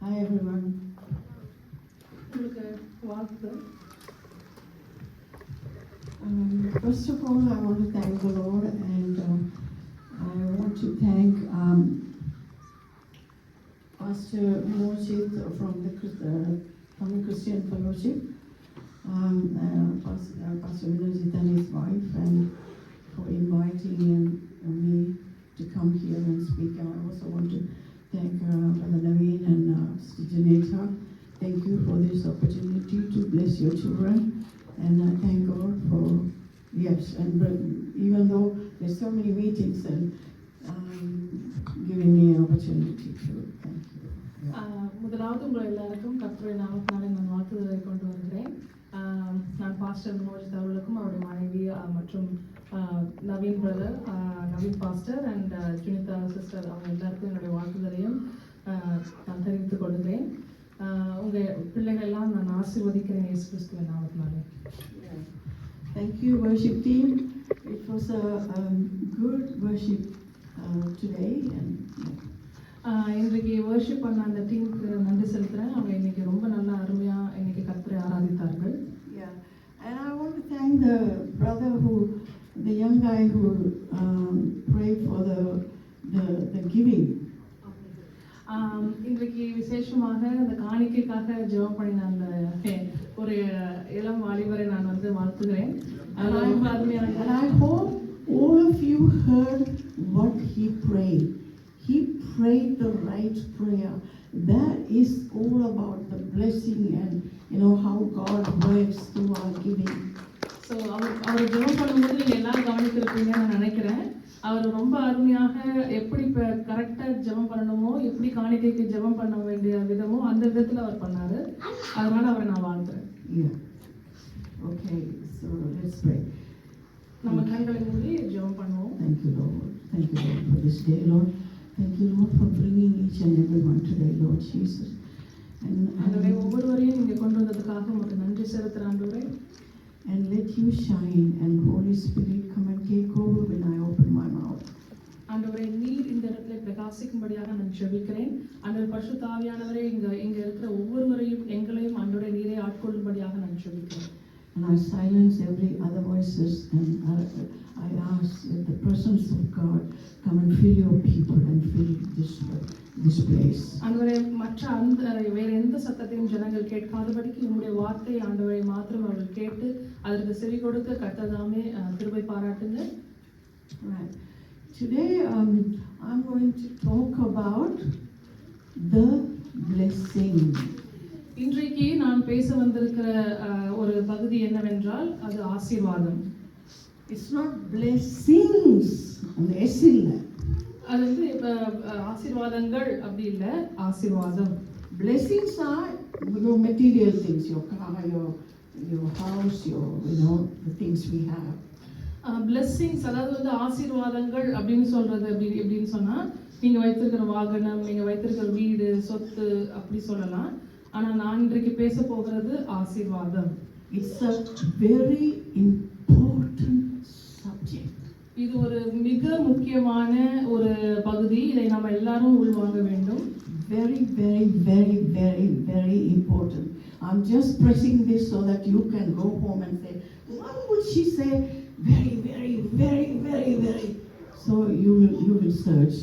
Hi everyone. First of all, I want to thank the Lord, and I want to thank Pastor Mojit from the Christian Fellowship, Pastor Vinajit and his wife, and for inviting me to come here and speak. I also want to thank Brother Naveen and Sister Janeta. Thank you for this opportunity to bless your children, and I thank God for, yes, and even though there's so many meetings and giving me an opportunity to thank you. முதலாவது உங்கள் எல்லாருக்கும் கர்த்தருடைய நாமத்தினாலே நான் வாழ்த்துதலை கொண்டு வருகிறேன். நான் pastor Manoj அவர்களுக்கும் அவருடைய மனைவி மற்றும் Naveen brother, Naveen pastor and Sunitha sister அவங்க எல்லாருக்கும் என்னுடைய வாழ்த்துதலையும் நான் தெரிவித்துக் கொள்கிறேன். உங்கள் பிள்ளைகள் எல்லாம் நான் ஆசீர்வதிக்கிறேன் இயேசு கிறிஸ்துவின் நாமத்தினாலே. Thank you, worship team. It was a good worship today, and இன்றைக்கு வர்ஷிப் பண்ண அந்த டீமுக்கு நன்றி செலுத்துகிறேன். அவங்க இன்னைக்கு ரொம்ப நல்லா அருமையாக இன்னைக்கு கர்த்தரை ஆராதித்தார்கள். Yeah, and I want to thank the brother the young guy who prayed for the giving. இன்றைக்கு விசேஷமாக அந்த காணிக்கைக்காக ஜெபம் பண்ணின அந்த ஒரு இளம் வாலிபரை நான் வாழ்த்துகிறேன். And I hope all of you heard what he prayed. He prayed the right prayer. That is all about the blessing and how God works through our giving. So அவர் ஜெபம் பண்ணும்போது நீங்கள் எல்லாரும் கவனித்திருப்பீங்கன்னு நான் நினைக்கிறேன். அவர் ரொம்ப அருமையாக எப்படி இப்போ கரெக்டாக ஜெபம் பண்ணணுமோ, எப்படி காணிக்கைக்கு ஜெபம் பண்ண வேண்டிய விதமோ அந்த விதத்தில் அவர் பண்ணார். அதனால அவரை நான் வாழ்த்துறேன். Okay, so let's pray. நம்ம கண்களை மூடி ஜெபம் பண்ணுவோம். Thank you, Lord. Thank you, Lord, for this day, Lord. Thank you, Lord, for bringing each and everyone today, Lord Jesus. ஆண்டவரே, ஒவ்வொருவரையும் இங்கே கொண்டு வந்ததுக்காக உங்களுக்கு நன்றி செலுத்துகிறேன் ஆண்டவரே. And let you shine, and Holy Spirit come and take over when I open my mouth. ஆண்டவரே, நீர் இந்த இடத்துல பிரகாசிக்கும்படியாக நான் ஜெபிக்கிறேன். ஆண்டவர் பரிசுத்த ஆவியானவரே, இங்க இருக்கிற ஒவ்வொருவரையும் எங்களையும் ஆண்டவரே நீரே ஆட்கொள்ளும்படியாக நான் ஜெபிக்கிறேன். And I silence every other voices, and I ask that the presence of God come and fill your people and fill this place. ஆண்டவரே, மற்ற வேற எந்த சத்தத்தையும் ஜனங்கள் கேட்காதபடிக்கு உம்முடைய வார்த்தை ஆண்டவரை மாத்திரம் அவர்கள் கேட்டு அதற்கு செவி கொடுக்க கர்த்ததாமே கிருபை பாராட்டுங்க. Right. Today I'm going to talk about the blessing. இன்றைக்கு நான் பேச வந்திருக்கிற ஒரு பகுதி என்னவென்றால் அது ஆசீர்வாதம். It's not blessings, அந்த S இல்ல. அது ஆசீர்வாதங்கள் அப்படி இல்ல, ஆசீர்வாதம். Blessings are your material things, your car, your house, the things we have. Blessings, அதாவது ஆசீர்வாதங்கள் அப்படின்னு சொல்றது எப்படின்னு சொன்னா, நீங்க வைத்திருக்கிற வாகனம், நீங்க வைத்திருக்கிற வீடு, சொத்து அப்படி சொல்லலாம். ஆனா நான் இன்றைக்கு பேச போகிறது ஆசீர்வாதம். It's a very important subject. இது ஒரு மிக முக்கியமான ஒரு பகுதி. இதை நம்ம எல்லாரும் உள்வாங்க வேண்டும். Very, very, very, very, very important. I'm just pressing this so that you can go home and say, what would she say? Very, very, very, very, very. So you will search.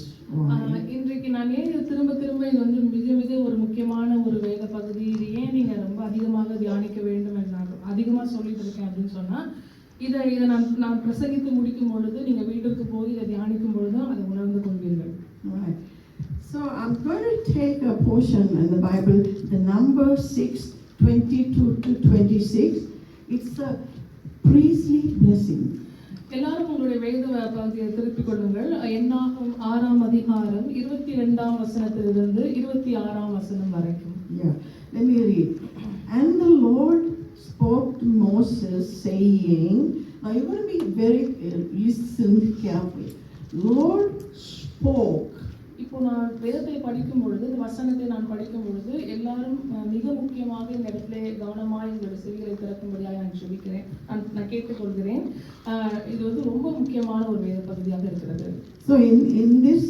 இன்றைக்கு நான் ஏன் திரும்ப இது மிக மிக ஒரு முக்கியமான ஒரு வேத பகுதி, இது ஏன் நீங்க ரொம்ப அதிகமாக தியானிக்க வேண்டும் என்று நான் அதிகமாக சொல்லிட்டு இருக்கேன் அப்படின்னு சொன்னா, இதை நான் பிரசங்கித்து முடிக்கும் பொழுது நீங்க வீட்டுக்கு போய் இதை தியானிக்கும் பொழுதும் அதை உணர்ந்து கொள்வீர்கள். Right. So I'm going to take a portion in the Bible, the number 6:22 to 26. It's a priestly blessing. எல்லாரும் உங்களுடைய வேத பகுதியை திருப்பிக் கொள்ளுங்கள். என்னாகும் 6ஆம் அதிகாரம் 22ஆம் வசனத்திலிருந்து 26ஆம் வசனம் வரைக்கும். Yeah, let me read. And the Lord spoke to Moses, saying, now you're going to be very listen carefully. Lord spoke. இப்போ நான் வேதத்தை படிக்கும் பொழுது, இந்த வசனத்தை நான் படிக்கும் பொழுது எல்லாரும் மிக முக்கியமாக இந்த இடத்துல கவனமாக உங்களுடைய செவிகளை திறக்கும்படியாக நான் ஜெபிக்கிறேன், நான் கேட்டுக்கொள்கிறேன். இது ரொம்ப முக்கியமான ஒரு வேத பகுதியாக இருக்கிறது. So in this,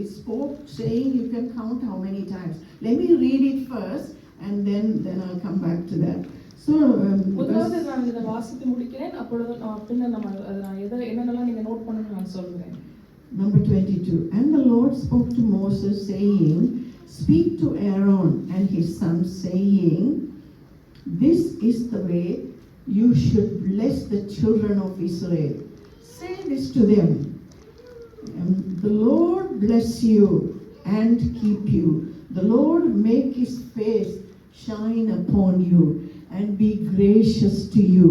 it spoke saying, you can count how many times. let me read it first and then I'll come back to that. So முதலாவது நான் இதை வாசித்து முடிக்கிறேன். அப்பொழுது பின்னர் நம்ம அதை நான் என்னென்னலாம் நீங்க நோட் பண்ணணும்னு நான் சொல்றேன். Number 22. And the Lord spoke to Moses, saying, Speak to Aaron and his sons, saying, This is the way you should bless the children of Israel. Say this to them. The Lord bless you and keep you. The Lord make his face shine upon you and be gracious to you.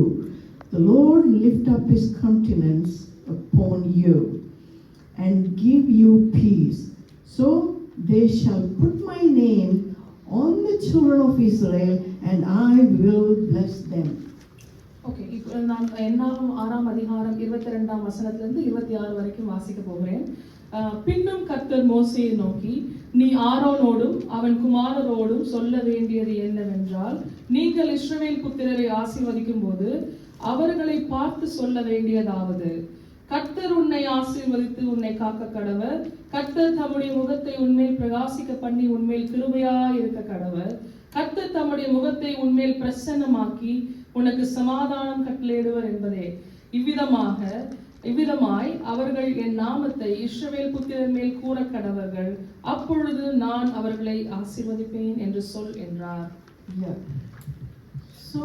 The Lord lift up his countenance upon you and give you peace. So they shall put my name on the children of Israel and I will bless them. Okay, இப்போ நான் என்னாகும் 6ஆம் அதிகாரம் 22ஆம் வசனத்திலிருந்து 26 வரைக்கும் வாசிக்க போகிறேன். பின்னும் கர்த்தர் மோசேயை நோக்கி, நீ ஆரோனோடும் அவன் குமாரரோடும் சொல்ல வேண்டியது என்னவென்றால், நீங்கள் இஸ்ரவேல் புத்திரரை ஆசீர்வதிக்கும் போது அவர்களை பார்த்து சொல்ல வேண்டியதாவது, கர்த்தர் உன்னை ஆசீர்வதித்து உன்னை காக்க கடவர், கர்த்தர் தம்முடைய முகத்தை உன்மேல் பிரகாசிக்க பண்ணி உன்மேல் கிருபையாய் இருக்க கடவர், கர்த்தர் தம்முடைய முகத்தை உன்மேல் பிரசன்னமாக்கி உனக்கு சமாதானம் கட்டளையிடுவர் என்பதே. இவ்விதமாய் அவர்கள் என் நாமத்தை இஸ்ரவேல் புத்திரர் மேல் கூற கடவர்கள், அப்பொழுது நான் அவர்களை ஆசீர்வதிப்பேன் என்று சொல் என்றார். So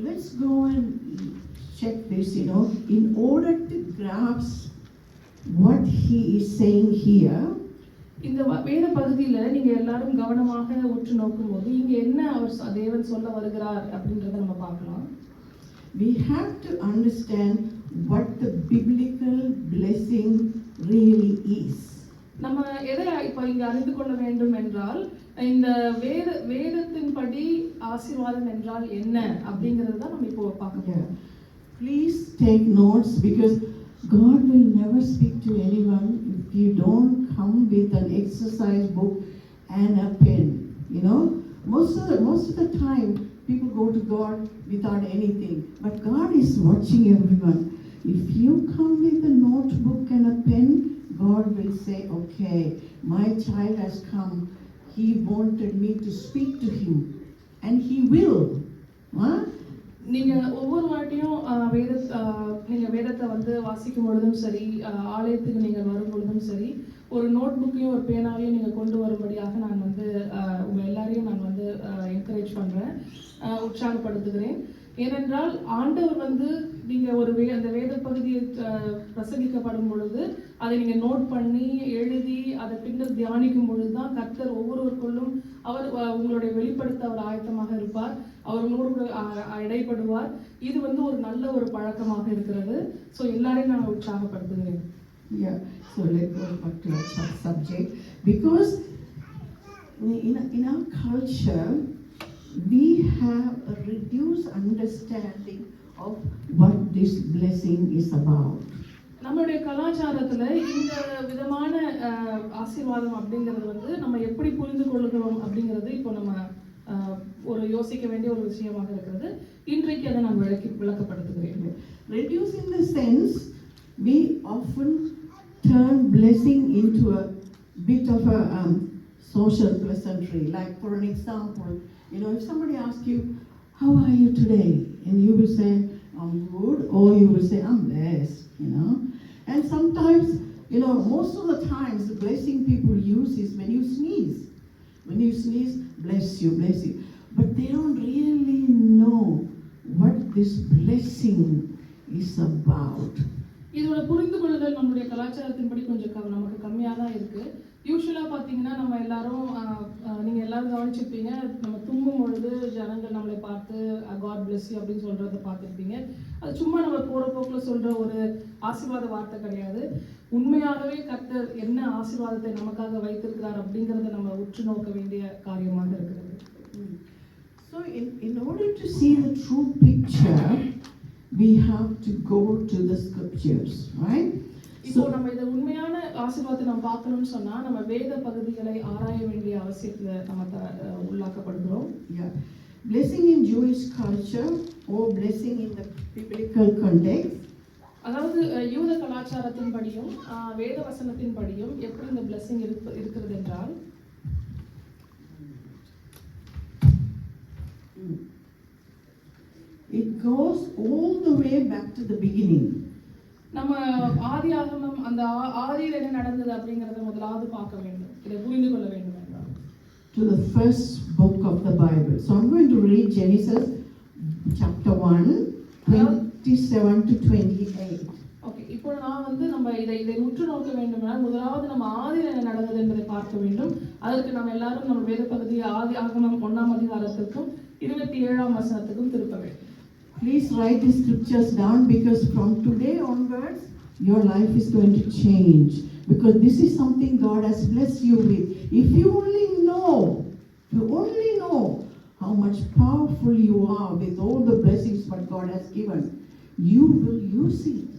let's go and check this, in order to grasp what he is saying here. இந்த வேத பகுதியில நீங்க எல்லாரும் கவனமாக உற்று நோக்கும்போது இங்க என்ன அவர் தேவன் சொல்ல வருகிறார் அப்படின்றத நம்ம பார்க்கலாம். We have to understand what the biblical blessing really is. நம்ம எதை இப்ப இங்க அறிந்து கொள்ள வேண்டும் என்றால், இந்த வேதத்தின்படி ஆசீர்வாதம் என்றால் என்ன அப்படிங்கறது தான் நம்ம இப்போ பார்க்க போறோம். Please take notes, because God will never speak to anyone if you don't come with an exercise book and a pen. Most of the time people go to God without anything, but God is watching everyone. If you come with a notebook and a pen, God will say, okay, my child has come. He wanted me to speak to him, and he will. நீங்க ஒவ்வொரு வாட்டியும் நீங்க வேதத்தை வந்து வாசிக்கும் பொழுதும் சரி, ஆலயத்துக்கு நீங்கள் வரும் பொழுதும் சரி, ஒரு நோட் புக்கையும் ஒரு பேனாவையும் நீங்க கொண்டு வரும்படியாக நான் வந்து உங்க எல்லாரையும் நான் வந்து என்கரேஜ் பண்றேன், உற்சாகப்படுத்துகிறேன். ஏனென்றால் ஆண்டவர் வந்து நீங்க அந்த வேத பகுதியை பிரசங்கிக்கப்படும் பொழுது அதை நீங்க நோட் பண்ணி எழுதி அதை பின்னர் தியானிக்கும் பொழுதுதான் கர்த்தர் ஒவ்வொருவருக்குள்ளும் அவர் உங்களுடைய வெளிப்படுத்த அவர் ஆயத்தமாக இருப்பார், அவர் உங்களோடு இடைப்படுவார். இது வந்து ஒரு நல்ல ஒரு பழக்கமாக இருக்கிறது. ஸோ எல்லாரையும் நான் உற்சாகப்படுத்துகிறேன். Yeah, so let's go back to our subject, because in our culture we have a reduced understanding of what this blessing is about. நம்மளுடைய கலாச்சாரத்துல இந்த விதமான ஆசீர்வாதம் அப்படிங்கிறது வந்து நம்ம எப்படி புரிந்து கொள்கிறோம் அப்படிங்கிறது இப்போ நம்ம ஒரு யோசிக்க வேண்டிய ஒரு விஷயமாக இருக்கிறது. இன்றைக்கு அதை நான் விளக்கப்படுத்துகிறேன். Reduce in the sense we often turn blessing into a bit of a social pleasantry. Like for an example, if somebody asks you, how are you today? And you will say, I'm good, or you will say, I'm blessed, And sometimes, most of the times the blessing people use is when you sneeze. When you sneeze, bless you. But they don't really know what this blessing is about. இதோட புரிந்து கொள்ளுதல் நம்மளுடைய கலாச்சாரத்தின்படி கொஞ்சம் நமக்கு கம்மியாக தான் இருக்கு. யூஸ்வலாக பார்த்தீங்கன்னா நம்ம எல்லாரும் நீங்கள் எல்லாரும் கவனிச்சிருப்பீங்க, நம்ம தும்மும் பொழுது ஜனங்கள் நம்மளை பார்த்து காட் பிளஸ் யூ அப்படின்னு சொல்கிறத பார்த்துருப்பீங்க. அது சும்மா நம்ம போகிற போக்கில் சொல்கிற ஒரு ஆசீர்வாத வார்த்தை கிடையாது. உண்மையாகவே கர்த்தர் என்ன ஆசீர்வாதத்தை நமக்காக வைத்திருக்கிறார் அப்படிங்கிறத நம்ம உற்று நோக்க வேண்டிய காரியமாக இருக்கிறது. So in order to see the true picture, we have to go to the scriptures, right? இப்போ நம்ம இந்த உண்மையான ஆசீர்வாதத்தை நம்ம பார்க்கணும்னு சொன்னா நம்ம வேத பகுதிகளை ஆராய வேண்டிய அவசியத்துல நம்ம உள்ளாக்கப்படுகிறோம். Blessing in Jewish culture or blessing in the biblical context. அதாவது யூத கலாச்சாரத்தின் படியும் வேத வசனத்தின் படியும் எப்படி இந்த blessing இருக்கிறது என்றால், goes all the way back to the beginning. நம்ம ஆதியாகமம் அந்த ஆதியில் என்ன நடந்தது அப்படிங்கறத முதலாவது பார்க்க வேண்டும். இதை புரிந்து கொள்ள வேண்டும் என்றால் to the first book of the Bible. So I'm going to read Genesis chapter 1, 27 to 28. Okay, இப்போ நான் வந்து நம்ம இதை உற்று நோக்க வேண்டும்னால் முதலாவது நம்ம ஆதியில் என்ன நடந்தது என்பதை பார்க்க வேண்டும். அதற்கு நம்ம எல்லாரும் நம்ம வேத பகுதியை ஆதியாகமம் 1ஆம் அதிகாரத்திற்கும் 27ஆம் வசனத்துக்கும் திருப்ப வேண்டும். Please write the scriptures down, because from today onwards your life is going to change, because this is something God has blessed you with. If you only know how much powerful you are with all the blessings what God has given, you will use it,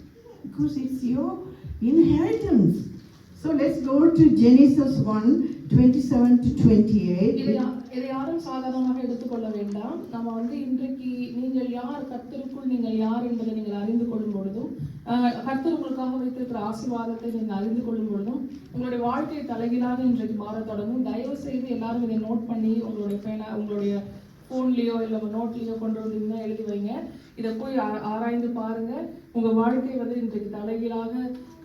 because it's your inheritance. So let's go to Genesis 1, 27 to 28. இதை யாரும் சாதாரணமாக எடுத்துக்கொள்ள வேண்டாம். நம்ம வந்து இன்றைக்கு நீங்கள் யார், கர்த்தருக்குள் நீங்கள் யார் என்பதை நீங்கள் அறிந்து கொள்ளும் பொழுதும், கர்த்தர் உங்களுக்காக வைத்திருக்கிற ஆசீர்வாதத்தை நீங்கள் அறிந்து கொள்ளும் பொழுதும் உங்களுடைய வாழ்க்கை தலைகீழாக இன்றைக்கு மாற தொடங்கும். தயவு செய்து எல்லாரும் இதை நோட் பண்ணி உங்களுடைய ஃபோன்லேயோ இல்லை நோட்லேயோ கொண்டு வந்தீங்கன்னா எழுதி வைங்க. இதை போய் ஆராய்ந்து பாருங்க. உங்கள் வாழ்க்கை வந்து இன்றைக்கு தலைகீழாக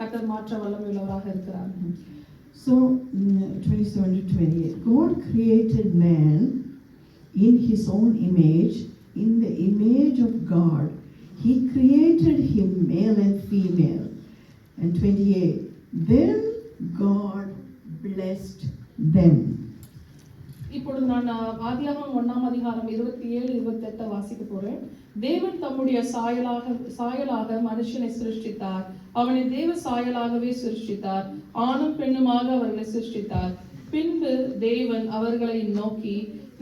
கர்த்தர் மாற்ற வல்லமை உள்ளவராக இருக்கிறார். So 27 to 28. God created man in his own image. In the image of God, he created him, male and female. And 28. Then God blessed them. இப்பொழுது நான் ஆதியாகமம் 1ஆம் அதிகாரம் 27, 28 வாசிக்க போறேன். தேவன் தம்முடைய சாயலாக மனுஷனை சிருஷ்டித்தார். அவனை தேவ சாயலாகவே சிருஷ்டித்தார். ஆணும் பெண்ணுமாக அவர்களை சிருஷ்டித்தார். பின்பு தேவன் அவர்களை நோக்கி,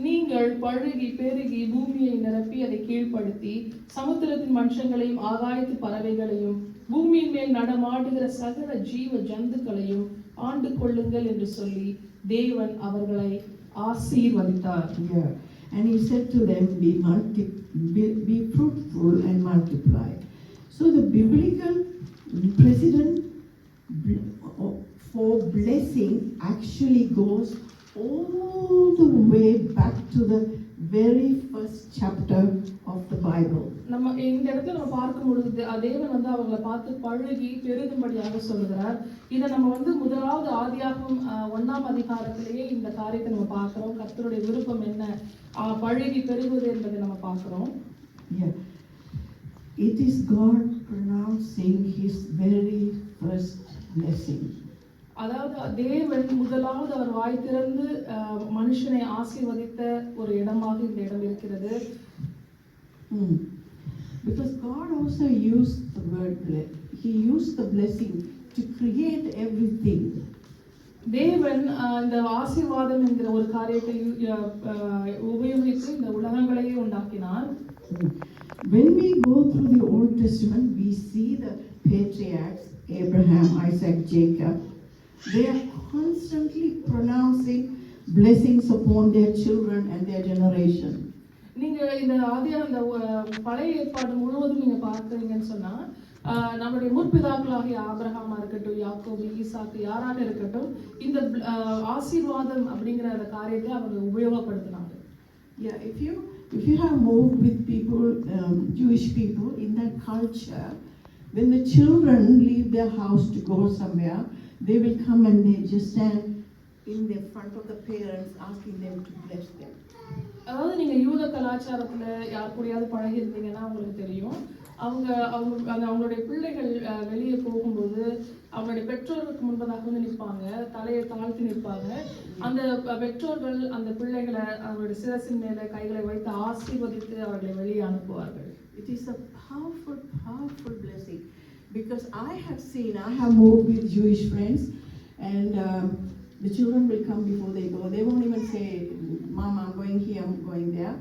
நீங்கள் பழுகி பெருகி பூமியை நிரப்பி அதை கீழ்ப்படுத்தி சமுத்திரத்தின் மனுஷங்களையும் ஆகாயத்து பறவைகளையும் பூமியின் மேல் நடமாடுகிற சகல ஜீவ ஜந்துக்களையும் ஆண்டு கொள்ளுங்கள் என்று சொல்லி தேவன் அவர்களை ஆசீர்வதித்தார். And he said to them, be fruitful and multiply. So the biblical precedent for blessing actually goes all the way back to the very first chapter of the Bible. நம்ம இந்த இடத்துல நம்ம பார்க்கும் பொழுது தேவன் வந்து அவங்களை பார்த்து பழுகி பெருகும்படியாக சொல்லுகிறார். இதை நம்ம வந்து முதலாவது ஆதியாகமம் 1ஆம் அதிகாரத்திலேயே இந்த காரியத்தை நம்ம பார்க்கிறோம். கர்த்தருடைய விருப்பம் என்ன, பழுகி பெருகுவது என்பதை நம்ம பார்க்கிறோம். It is God pronouncing his very first blessing. அதாவது தேவன் முதலாவது அவர் வாய் திறந்து மனுஷனை ஆசீர்வதித்த ஒரு இடமாக இந்த இடம் இருக்கிறது. Because God also used the word he used the blessing to create everything. தேவன் இந்த ஆசீர்வாதம் என்கிற ஒரு காரியத்தை உபயோகித்து இந்த உலகங்களையே உண்டாக்கினார். When we go through the Old Testament, we see the patriarchs Abraham, Isaac, Jacob. They are constantly pronouncing blessings upon their children and their generation. நீங்க இந்த அந்த பழைய ஏற்பாடு முழுவதும் நீங்க பார்க்கறீங்கன்னு சொன்னா, நம்முடைய முற்பிதாக்களாகிய ஆபிரகாமா இருக்கட்டும், யாக்கோபு, ஈசாக்கு, யாராக இருக்கட்டும், இந்த ஆசீர்வாதம் அப்படிங்கிற அந்த காரியத்தை அவங்க உபயோகப்படுத்தினாங்க. If you have moved with people, Jewish people, in that culture, when the children leave their house to go somewhere, they will come and they just stand in the front of the parents asking them to bless them. அதாவது நீங்க யூத கலாச்சாரத்துல யார் கூடயாவது பழகி இருந்தீங்கன்னா உங்களுக்கு தெரியும், அவங்களுடைய பிள்ளைகள் வெளியே போகும்போது அவங்களுடைய பெற்றோர்களுக்கு முன்பதாக வந்து நிற்பாங்க, தலையை தாழ்த்தி நிற்பாங்க. அந்த பெற்றோர்கள் அந்த பிள்ளைகளை அவங்களுடைய சிரசின் மேல கைகளை வைத்து ஆசீர்வதித்து அவர்களை வெளியே அனுப்புவார்கள். It is a powerful blessing, because I have moved with Jewish friends, and the children will come before they go. They won't even say, Mama, I'm going here, I'm going there.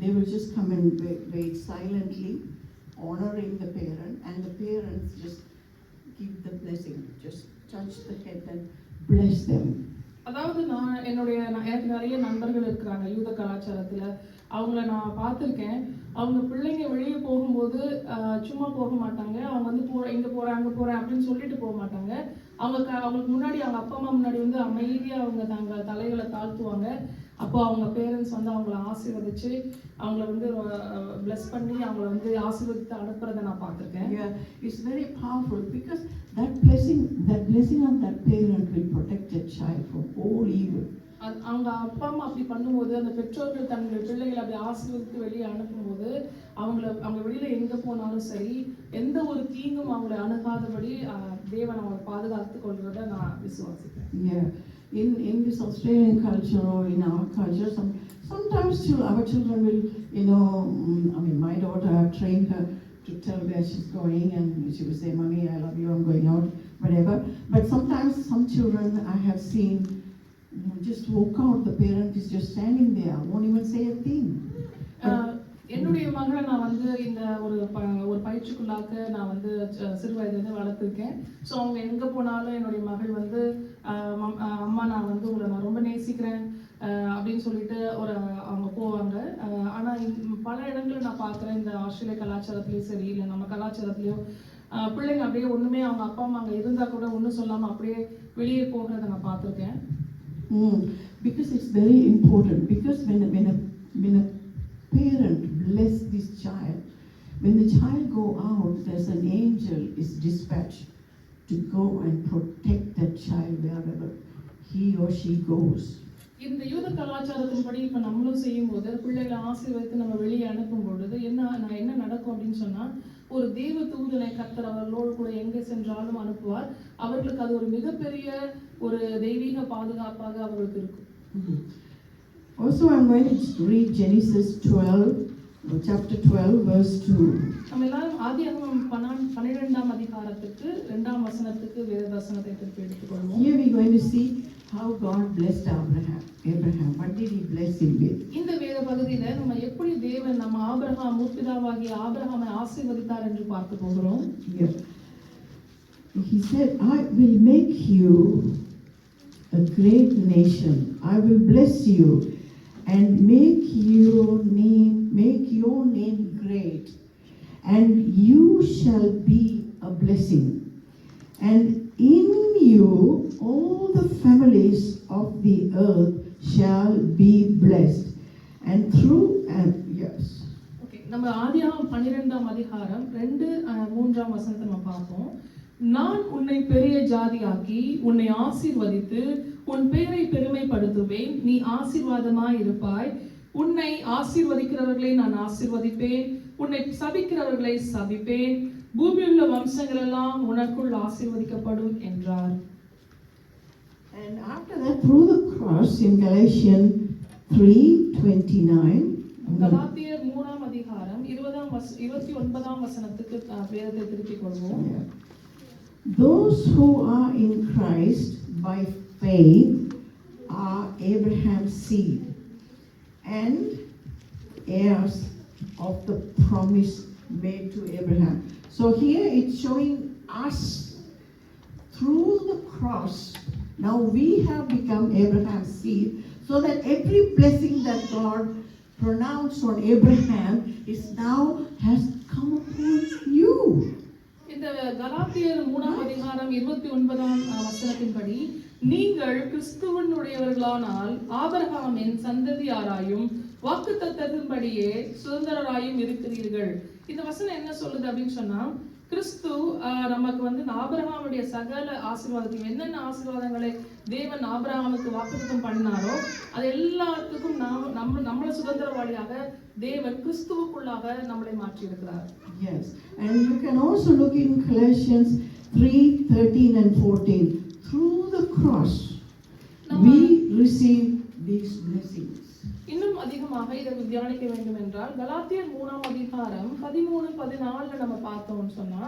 They will just come and wait silently, honoring the parent, and the parents just give the blessing, just touch the head and bless them. அதாவது எனக்கு நிறைய நண்பர்கள் இருக்கிறாங்க யூத கலாச்சாரத்துல. அவங்கள நான் பார்த்துருக்கேன். அவங்க பிள்ளைங்க வெளியே போகும்போது சும்மா போக மாட்டாங்க. அவங்க வந்து இங்க போறேன் அங்க போறேன் அப்படின்னு சொல்லிட்டு போக மாட்டாங்க. அவங்களுக்கு முன்னாடி அவங்க அப்பா அம்மா முன்னாடி வந்து அமைதியாக அவங்க தங்கள் தலைகளை தாழ்த்துவாங்க. அப்போ அவங்க பேரண்ட்ஸ் வந்து அவங்கள ஆசீர்வதிச்சு அவங்கள வந்து பிளஸ் பண்ணி அவங்கள வந்து ஆசீர்வதித்து அனுப்புறதை நான் பார்த்துருக்கேன். Yeah, it's very powerful because that blessing of that parent will protect that child from all evil. அவங்க அப்பா அம்மா அப்படி பண்ணும்போது அந்த பெற்றோர்கள் தங்கள் பிள்ளைகளை அப்படி ஆசீர்வதித்து வெளியே அனுப்பும்போது அவங்க வெளியில எங்க போனாலும் சரி எந்த ஒரு தீங்கும் அவங்களை அணுகாதபடி தேவன் அவங்களை பாதுகாத்து கொள்றதை நான் விசுவாசிக்கிறேன். Yeah, in this Australian culture or in our culture, sometimes our children will, I mean, my daughter, I trained her to tell where she's going, and she will say, "Mommy, I love you, I'm going out," whatever. But sometimes some children I have seen, just walk out. The parent is just standing there, won't even say a thing. என்னுடைய மகளை நான் வந்து இந்த ஒரு பயிற்சிக்குள்ளாக்க நான் வந்து சிறு வயதுலேருந்து வளர்த்துருக்கேன். So அவங்க எங்கே போனாலும் என்னுடைய மகள் வந்து அம்மா நான் வந்து உங்களை நான் ரொம்ப நேசிக்கிறேன் அப்படின்னு சொல்லிட்டு அவங்க போவாங்க. ஆனால் பல இடங்களில் நான் பார்க்குறேன், இந்த ஆஸ்திரேலிய கலாச்சாரத்துலேயும் சரி இல்லை நம்ம கலாச்சாரத்துலேயும் பிள்ளைங்க அப்படியே ஒன்றுமே அவங்க அப்பா அம்மா அங்கே இருந்தால் கூட ஒன்றும் சொல்லாமல் அப்படியே வெளியே போகிறத நான் பார்த்துருக்கேன். Because it's very important, because when a parent bless this child, when the child go out, there's an angel is dispatched to go and protect that child wherever he or she goes. இந்த யூத கலாச்சாரத்தின்படி இப்போ நம்மளும் செய்யும்போது பிள்ளைகளை ஆசீர்வதித்து நம்ம வெளியே அனுப்பும் பொழுது என்ன நடக்கும் அப்படின்னு சொன்னா, ஒரு தேவ தூதனை கர்த்தர் அவர்களோடு கூட எங்கே சென்றாலும் அனுப்புவார். அவர்களுக்கு அது ஒரு மிகப்பெரிய ஒரு தெய்வீக பாதுகாப்பாக அவர்களுக்கு இருக்கும். Also, I'm going to read Genesis 12, chapter 12, verse 2. நம்ம எல்லாரும் ஆதியாகமம் 12ஆம் அதிகாரத்துக்கு 2ஆம் வசனத்துக்கு வேத வசனத்தை எடுத்துக்கொள்வோம். Here we're going to see how God blessed Abraham. What did he bless him with? இந்த வேத பகுதியில நம்ம எப்படி தேவன் நம்ம ஆபிரகாம் முற்பிதாவாகிய ஆபிரகாமை ஆசீர்வதித்தார் என்று பார்க்க போகிறோம். Yeah. He said, "I will make you a great nation. I will bless you and make your name great, and you shall be a blessing. And in you all the families of the earth shall be blessed." And through yes. Okay, நம்ம ஆதியாகமம் 12ஆம் அதிகாரம் 2-3ஆம் வசனத்தை நம்ம பார்ப்போம். நான் உன்னை பெரிய ஜாதியாக்கி உன்னை ஆசீர்வதித்து உன் பெயரை பெருமைப்படுத்துவேன். நீ ஆசீர்வாதமாய் இருப்பாய். உன்னை ஆசீர்வதிக்கிறவர்களை நான் ஆசீர்வதிப்பேன், உன்னை சபிக்கிறவர்களை சபிப்பேன். பூமியுள்ள வம்சங்கள் எல்லாம் உனக்குள் ஆசீர்வதிக்கப்படும் என்றார். And after that, through the cross in Galatians 3:29, கலாத்தியர் 3ஆம் அதிகாரம் 29ஆம் வசனத்துக்கு வேதத்தை திருப்பிக் கொள்வோம். Those who are in Christ by faith are Abraham's seed and heirs of the promise made to Abraham. So here it's showing us through the cross. Now we have become Abraham's seed, so that every blessing that God pronounced on Abraham has come upon you. இந்த கலாத்தியர் 3ஆம் அதிகாரம் 29ஆம் வசனத்தின்படி, நீங்கள் கிறிஸ்துவனுடையவர்களானால் ஆபிரகாமின் சந்ததியாராயும் வாக்குத்தத்தத்தின்படியே சுதந்திரராயும் இருக்கிறீர்கள். இந்த வசனம் என்ன சொல்லுது அப்படின்னு சொன்னா, கிறிஸ்து நமக்கு வந்து ஆபிரகாமுடைய சகல ஆசீர்வாதத்தையும், என்னென்ன ஆசீர்வாதங்களை தேவன் ஆபிரகாமுக்கு வாக்குத்தத்தம் பண்ணினாரோ அது எல்லாத்துக்கும் நம்மளை சுதந்திரவாளியாக தேவன் கிறிஸ்துவுக்குள்ளாக நம்மளை மாற்றி இருக்கிறார். Yes, and you can also look in Colossians 3:13 and 14. Through the cross we receive these blessings. இன்னும் அதிகமாக இதை தியானிக்க வேண்டும் என்றால் கலாத்தியர் 3ஆம் அதிகாரம் 13-14 நம்ம பார்த்தோம்னு சொன்னா,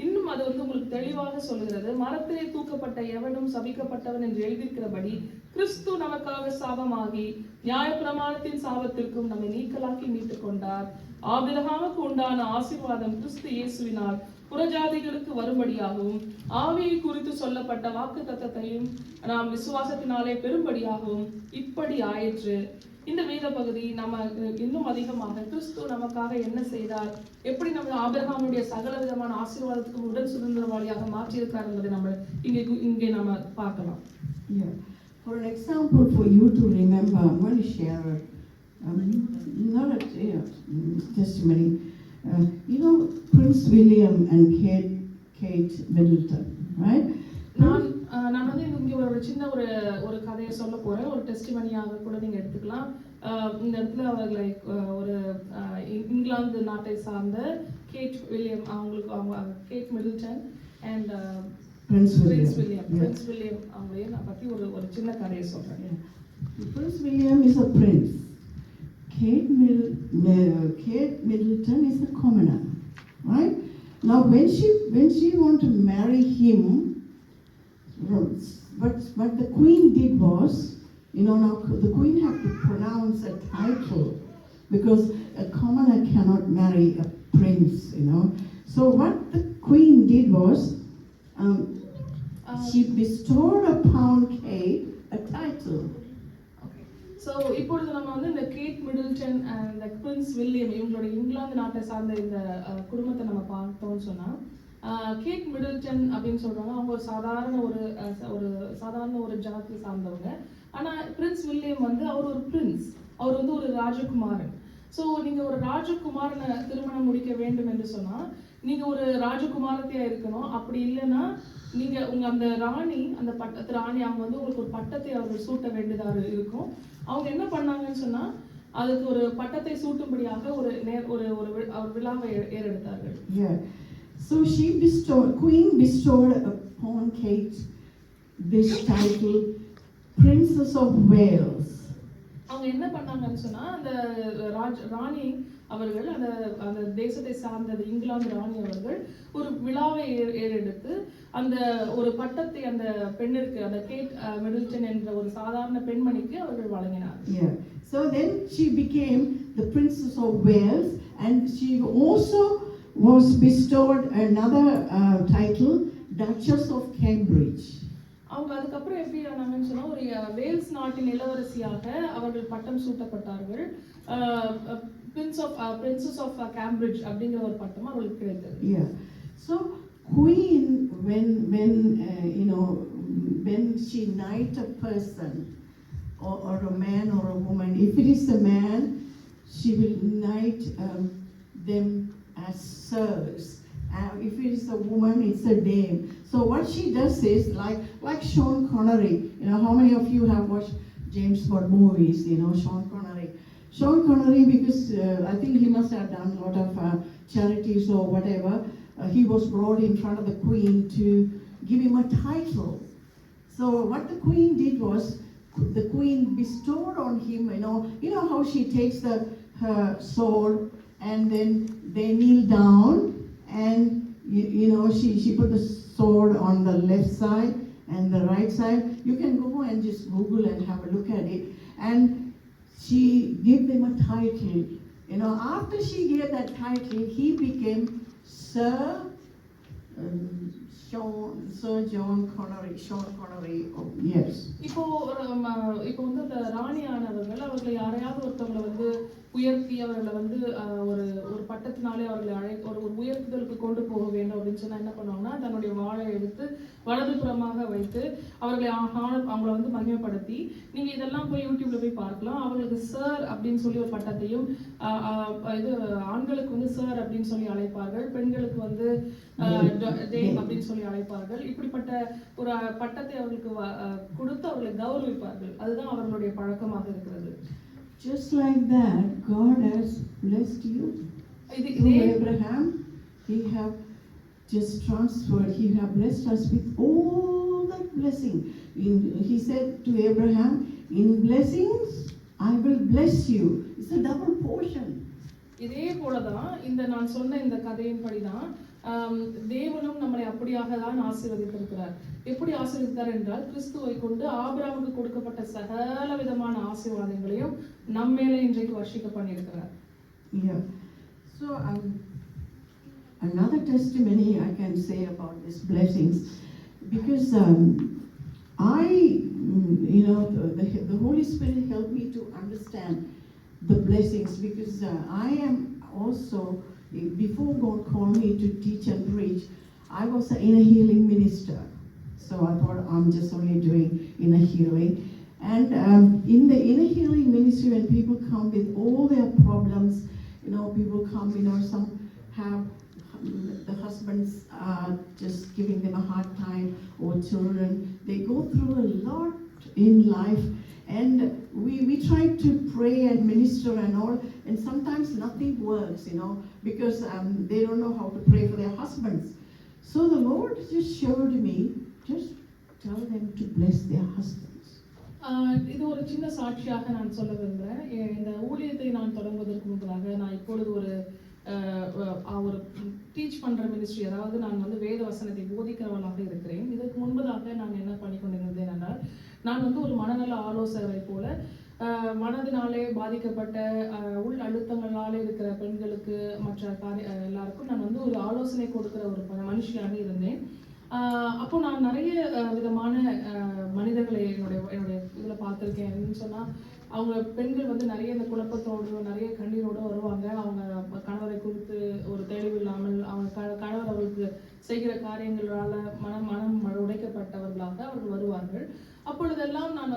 இன்னும் அது வந்து உங்களுக்கு தெளிவாக சொல்கிறது. மரத்திலே தூக்கப்பட்ட எவனும் சபிக்கப்பட்டவன் என்று எழுதியிருக்கிறபடி கிறிஸ்து நமக்காக சாபமாகி நியாயப்பிரமாணத்தின் சாபத்திற்கும் நம்மை நீக்கலாக்கி மீட்டுக் கொண்டார். ஆபிரகாமுக்கு உண்டான ஆசீர்வாதம் கிறிஸ்து இயேசுவினால் புறஜாதிகளுக்கு வரும்படியாகவும் ஆவியை குறித்து சொல்லப்பட்ட வாக்கு தத்தத்தையும் நாம் விசுவாசத்தினாலே பெரும்படியாகவும் இப்படி ஆயிற்று. இந்த வேத பகுதி நம்ம இன்னும் அதிகமாக கிறிஸ்து நமக்காக என்ன செய்தார், எப்படி நம்ம ஆபிரகாமுடைய சகல விதமான ஆசீர்வாதத்துக்கு உடன் சுதந்திரவாளியாக மாற்றியிருக்கார் என்பதை நம்ம இங்கே நம்ம பார்க்கலாம். Yeah. For an example, for you to remember, I'm going to share not a testimony. You know Prince William and Kate Middleton, right? நான் வந்து இங்கே ஒரு சின்ன ஒரு கதையை சொல்ல போறேன். ஒரு டெஸ்டிமனியாக கூட நீங்க எடுத்துக்கலாம். இந்த இடத்துல அவர்களை ஒரு இங்கிலாந்து நாட்டை சார்ந்த கேட் வில்லியம், அவங்க Kate Middleton and Prince William அவங்களையும் நான் பற்றி ஒரு சின்ன கதையை சொல்றேன். Prince William is a prince. Kate Middleton is a commoner, right? Now when she want to marry him, what the queen did was, you know, now the queen had to pronounce a title because a commoner cannot marry a prince, you know. So what the queen did was, she bestowed upon Kate a title. So இப்பொழுது நம்ம வந்து இந்த Kate Middleton இந்த Prince William இவங்களோட இங்கிலாந்து நாட்டை சார்ந்த இந்த குடும்பத்தை நம்ம பார்த்தோம்னு சொன்னால், கேட் மிடில்டன் அப்படின்னு சொல்றாங்க. அவங்க ஒரு சாதாரண ஒரு ஜனத்தை சார்ந்தவங்க. ஆனால் பிரின்ஸ் வில்லியம் வந்து அவர் ஒரு பிரின்ஸ், அவர் வந்து ஒரு ராஜகுமாரன். ஸோ நீங்கள் ஒரு ராஜகுமாரனை திருமணம் முடிக்க வேண்டும் என்று சொன்னால் நீங்கள் ஒரு ராஜகுமாரத்தையாக இருக்கணும். அப்படி இல்லைன்னா நீங்கள் உங்கள் அந்த ராணி, அந்த பட்டத்து ராணி, அவங்க வந்து உங்களுக்கு ஒரு பட்டத்தை அவர்கள் சூட்ட வேண்டியதாக இருக்கும். அவங்க என்ன பண்ணாங்கன்னு சொன்னால் அதுக்கு ஒரு பட்டத்தை சூட்டும்படியாக ஒரு விழாவை ஏறெடுத்தார்கள். Yeah. So Queen bestowed upon Kate this title, Princess of Wales. அவங்க என்ன பண்ணாங்கன்னு சொன்னா அந்த ராணி அவர்கள் அந்த தேசத்தை சார்ந்த இங்கிலாந்து ராணி அவர்கள் ஒரு விழாவை ஏறெடுத்து அந்த ஒரு பட்டத்தை அந்த பெண்ணிற்கு, அந்த கேட் மிடில்டன் என்ற ஒரு சாதாரண பெண்மணிக்கு அவர்கள் வழங்கினார். Yeah. So then she became the Princess of Wales, and she also was bestowed another title, Duchess of Cambridge. அவங்க அதுக்கப்புறம் எப்படி ஆனாங்கன்னு சொன்னா ஒரு வேல்ஸ் நாட்டின் இளவரசியாக அவர்கள் பட்டம் சூட்டப்பட்டார்கள். பிரின்சஸ் ஆஃப் கேம்பிரிட்ஜ் அப்படிங்கிற ஒரு பட்டம் அவர்களுக்கு கிடைத்தது. Yeah. So Queen, when she knight a person or a man or a woman, if it is a man, she will knight them as sirs. If it is a woman, it's a dame. So what she does is like Sean Connery. You know, how many of you have watched James Bond movies? You know, Sean Connery, because I think he must have done a lot of charities or whatever. He was brought in front of the Queen to give him a title. So what the Queen did was, the Queen bestowed on him, you know how she takes her sword and then they kneel down, and she put the sword on the left side and the right side. You can go and just Google and have a look at it. And she gave them a title. After she gave that title, he became Sir John Connery. Sean Connery. Yes. இப்போ வந்து அந்த ராணியானவர்கள் அவர்களை யாரையாவது ஒருத்தவங்களை வந்து உயர்த்தி அவர்களை வந்து ஒரு பட்டத்தினாலே அவர்களை ஒரு உயர்த்துதலுக்கு கொண்டு போக வேண்டும் அப்படின்னு சொன்னா என்ன பண்ணுவாங்கன்னா தன்னுடைய வாளை எடுத்து வலதுபுறமாக வைத்து அவங்களை வந்து மகிமைப்படுத்தி, நீங்க இதெல்லாம் போய் யூடியூப்ல போய் பார்க்கலாம். அவங்களுக்கு சார் அப்படின்னு சொல்லி ஒரு பட்டத்தையும், ஆண்களுக்கு வந்து சார் அப்படின்னு சொல்லி அழைப்பார்கள், பெண்களுக்கு வந்து டேம் அப்படின்னு சொல்லி அழைப்பார்கள். இப்படிப்பட்ட ஒரு பட்டத்தை அவர்களுக்கு கொடுத்து அவர்களை கௌரவிப்பார்கள். அதுதான் அவர்களுடைய பழக்கமாக இருக்கிறது. Just like that, God has blessed you. Through Abraham, He have just transferred. He have blessed us with all that blessing. He said to Abraham, "In blessings, I will bless you." It's a double portion. இதே போலதான் இந்த நான் சொன்ன இந்த கதையின்படிதான் தேவனும் நம்மளை அப்படியாக தான் ஆசீர்வதித்திருக்கிறார். எப்படி ஆசீர்வதித்தார் என்றால், கிறிஸ்துவை கொண்டு ஆபிரகாமுக்கு கொடுக்கப்பட்ட சகல விதமான ஆசீர்வாதங்களையும் நம்ம மேலே இன்றைக்கு வர்ஷிக்க பண்ணியிருக்கிறார். Yeah. So another testimony I can say about these blessings, because the Holy Spirit helped me to understand the blessings, because I am also, before God called me to teach and preach, I was an inner healing minister. So I thought I'm just only doing inner healing. And in the inner healing ministry, when people come with all their problems, people come, some have the husbands just giving them a hard time, or children, they go through a lot in life. And we try to pray and minister and all, and sometimes nothing works, because they don't know how to pray for their husbands. So the Lord just showed me, just tell them to bless their husbands. இது ஒரு சின்ன சாட்சியாக நான் சொல்ல விரும்புகிறேன். இந்த ஊழியத்தை நான் தொடங்குவதற்கு முன்பதாக நான் இப்பொழுது ஒரு டீச் பண்ணுற மினிஸ்ட்ரி, அதாவது நான் வேத வசனத்தை போதிக்கிறவளாக இருக்கிறேன். இதற்கு முன்பதாக நான் என்ன பண்ணி கொண்டிருந்தேன் என்றால், நான் ஒரு மனநல ஆலோசகரை போல மனதினாலே பாதிக்கப்பட்ட உள் அழுத்தங்களாலே இருக்கிற பெண்களுக்கு மற்ற எல்லாருக்கும் நான் ஒரு ஆலோசனை கொடுக்கிற ஒரு மனுஷியாக இருந்தேன். அப்போ நான் நிறைய விதமான மனிதர்களை என்னுடைய இதில் பார்த்துருக்கேன். என்னன்னு சொன்னால், அவங்க பெண்கள் நிறைய இந்த குழப்பத்தோடு நிறைய கண்ணீரோடு வருவாங்க. அவங்க கணவரை குறித்து ஒரு தெளிவு இல்லாமல், அவங்க கணவர் அவர்களுக்கு செய்கிற காரியங்களால் மனம் உடைக்கப்பட்டவர்களாக அவர்கள் வருவார்கள். அப்பொழுதெல்லாம் நான்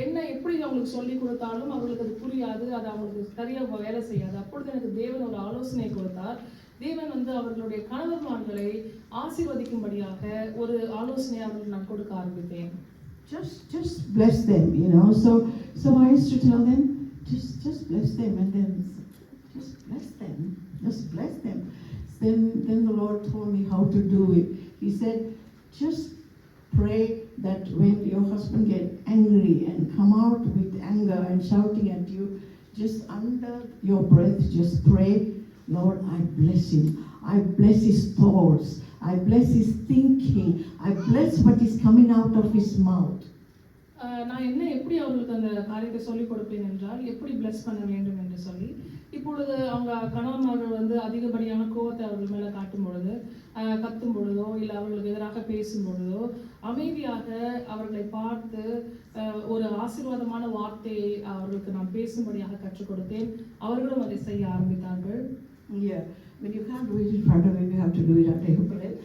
என்ன எப்படி அவங்களுக்கு சொல்லி கொடுத்தாலும் அவர்களுக்கு அது புரியாது, அது அவங்களுக்கு சரியாக வேலை செய்யாது. அப்பொழுது எனக்கு தேவன் ஒரு ஆலோசனை கொடுத்தார். தேவன் அவர்களுடைய கணவர்மார்களை ஆசீர்வதிக்கும்படியாக ஒரு ஆலோசனை அவர்களுக்கு நான் கொடுக்க ஆரம்பித்தேன். Just bless them, So I used to tell them, just bless them, and then just bless them. Then the Lord told me how to do it. He said, just pray that when your husband get angry and come out with anger and shouting at you, just under your breath, just pray, Lord, I bless him. I bless his thoughts. I bless his thinking. I bless what is coming out of his mouth. நான் எப்படி அவர்களுக்கு அந்த காரியத்தை சொல்லிக் கொடுப்பேன் என்றால், எப்படி plus பண்ண வேண்டும் என்று சொல்லி, இப்பொழுது அவங்க கணவன்மார்கள் அதிகப்படியான கோபத்தை அவர்கள் மேலே காட்டும் பொழுது, கத்தும் பொழுதோ இல்லை அவர்களுக்கு எதிராக பேசும் பொழுதோ, அமைதியாக அவர்களை பார்த்து ஒரு ஆசீர்வாதமான வார்த்தையை அவர்களுக்கு நான் பேசும்படியாக கற்றுக் கொடுத்தேன். அவர்களும் அதை செய்ய ஆரம்பித்தார்கள். Yeah, when you can't do it in front of him, you have to do it at your place.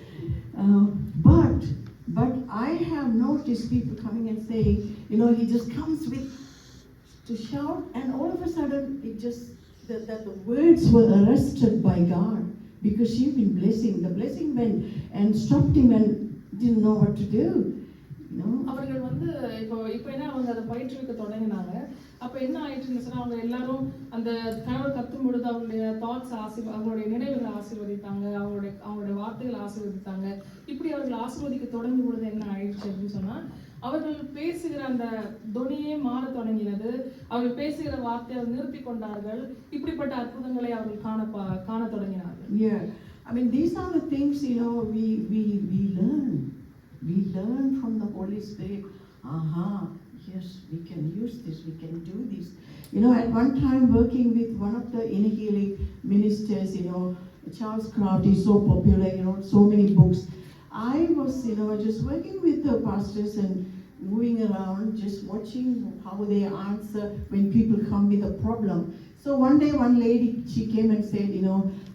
But I have noticed people coming and saying, he just comes to shout, and all of a sudden it just that the words were arrested by God, because she'd been blessing. The blessing went and stopped him and didn't know what to do. அவர்கள் இப்போ என்ன அவங்க அதை பயிற்றுவிக்க தொடங்கினாங்க. அப்போ என்ன ஆயிடுச்சுன்னு சொன்னால், அவங்க எல்லாரும் அந்த கணவர் கத்தும் பொழுது அவங்களுடைய தாட்ஸ் அவங்களுடைய நினைவுகளை ஆசீர்வதித்தாங்க, அவங்களுடைய வார்த்தைகளை ஆசீர்வதித்தாங்க. இப்படி அவர்கள் ஆசீர்வதிக்க தொடங்கும் பொழுது என்ன ஆயிடுச்சு அப்படின்னு சொன்னால், அவர்கள் பேசுகிற அந்த தொனியே மாற தொடங்கினது. அவர்கள் பேசுகிற வார்த்தையை நிறுத்தி கொண்டார்கள். இப்படிப்பட்ட அற்புதங்களை அவர்கள் காண தொடங்கினார்கள். Yeah, I mean, these are the things we learn. We learn from the Holy Spirit. Yes, we can use this, we can do this. At one time working with one of the inner healing ministers, Charles Kraft is so popular, so many books. I was, just working with the pastors and moving around, just watching how they answer when people come with a problem. So one day, one lady, she came and said,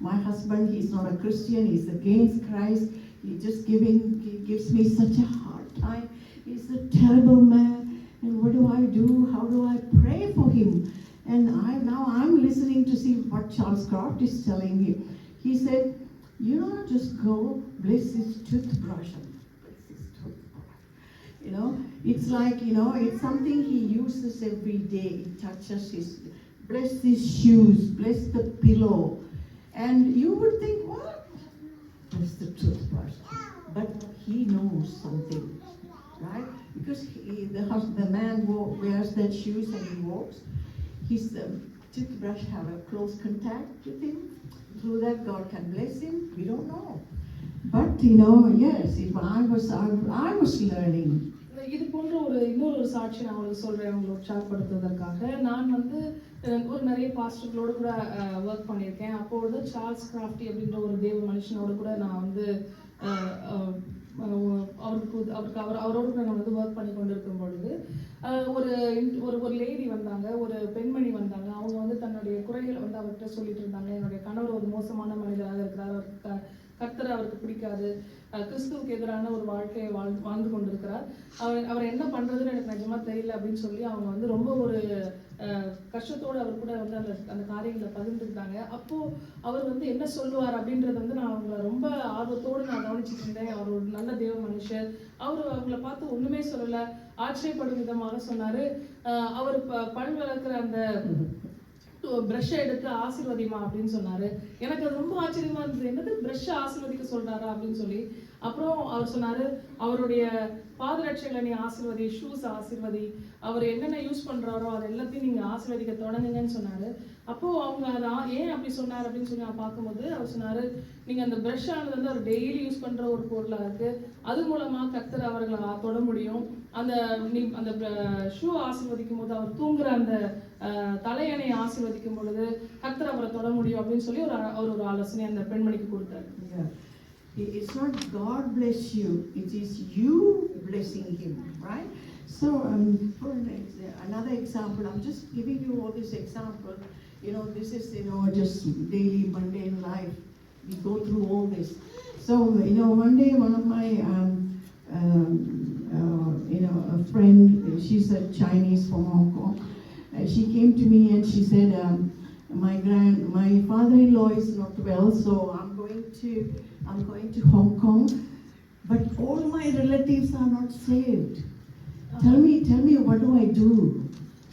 my husband, he's not a Christian, he's against Christ. He just gives me such a hard time. He's a terrible man. And what do I do? How do I pray for him? And I'm listening to see what Charles Kraft is telling me. He said, just go bless his toothbrush. It's like, it's something he uses every day. He touches bless his shoes, bless the pillow. And you would think, what? Bless the toothbrush. But he knows something, right? Because the man wears that shoes and he walks. His toothbrush have a close contact with him. Through that, God can bless him. We don't know. But yes, if I was learning. இது போன்ற இன்னொரு சாட்சி நான் உங்களுக்கு சொல்றேன், உங்களை உற்சாகப்படுத்துவதற்காக. நான் ஒரு நிறைய பாஸ்டர்களோடு கூட ஒர்க் பண்ணியிருக்கேன். அப்பொழுது சார்ல்ஸ் கிராஃப்டி அப்படின்ற ஒரு தேவ மனுஷனோடு கூட நான் அவரோடு நாங்கள் வந்து ஒர்க் பண்ணி கொண்டு இருக்கும் பொழுது ஒரு ஒரு லேடி வந்தாங்க, ஒரு பெண்மணி வந்தாங்க. அவங்க வந்து தன்னுடைய குறைகளை வந்து அவர்கிட்ட சொல்லிட்டு இருந்தாங்க. என்னுடைய கணவர் ஒரு மோசமான மனிதராக இருக்கிறார், அவர் கர்த்தரை அவருக்கு பிடிக்காது, கிறிஸ்துவுக்கு எதிரான ஒரு வாழ்க்கையை வாழ்ந்து கொண்டிருக்கிறார், அவர் என்ன பண்றதுன்னு எனக்கு நிஜமா தெரியல அப்படின்னு சொல்லி அவங்க வந்து ரொம்ப ஒரு கஷ்டத்தோடு அவர் கூட வந்து அந்த காரியங்களை பகிர்ந்துக்கிட்டாங்க. அப்போ அவர் வந்து என்ன சொல்லுவார் அப்படின்றத வந்து நான் அவங்கள ரொம்ப ஆர்வத்தோடு நான் கவனிச்சுட்டு இருந்தேன். அவர் ஒரு நல்ல தேவ மனுஷர். அவங்கள பார்த்து ஒண்ணுமே சொல்லல, ஆச்சரியப்படும் விதமாக சொன்னாரு, அவர் பல் வளர்க்குற அந்த பிரஷ் எடுத்து ஆசீர்வதிமா அப்படின்னு சொன்னாரு. எனக்கு அது ரொம்ப ஆச்சரியமா இருந்தது, என்னது பிரஷ் ஆசீர்வதிக்க சொல்றாரா அப்படின்னு சொல்லி. அப்புறம் அவர் சொன்னாரு, அவருடைய பாதரட்சைகளை நீ ஆசீர்வதி, ஷூஸ் ஆசீர்வதி, அவர் என்னென்ன யூஸ் பண்றாரோ அது எல்லாத்தையும் நீங்க ஆசீர்வதிக்க தொடங்குங்கன்னு சொன்னாரு. அப்போ அவங்க அதை ஏன் அப்படி சொன்னார் அப்படின்னு சொல்லி நான் பார்க்கும்போது அவர் சொன்னாரு, நீங்க அந்த பிரஷ் ஆனது வந்து அவர் டெய்லி யூஸ் பண்ற ஒரு பொருளா இருக்கு, அது மூலமா கர்த்தர் அவர்களை தொட முடியும். அந்த ஷூ ஆசீர்வதிக்கும் போது அவர் தூங்குற அந்த தலையணை ஆசீர்வதிக்கும் பொழுது கர்த்தர் அவரை தொட முடியும் அப்படின்னு சொல்லி அவர் ஒரு ஆலோசனை அந்த பெண்மணிக்கு கொடுத்தாரு. It's not God bless you, it is you blessing him, right? So for another example, I'm just giving you all this example. This is just daily mundane life. We go through all this. So one day one of my a friend, she's a Chinese from Hong Kong. She came to me and she said, my father-in-law is not well, so I'm going to Hong Kong, but all my relatives are not saved. Tell me, what do I do?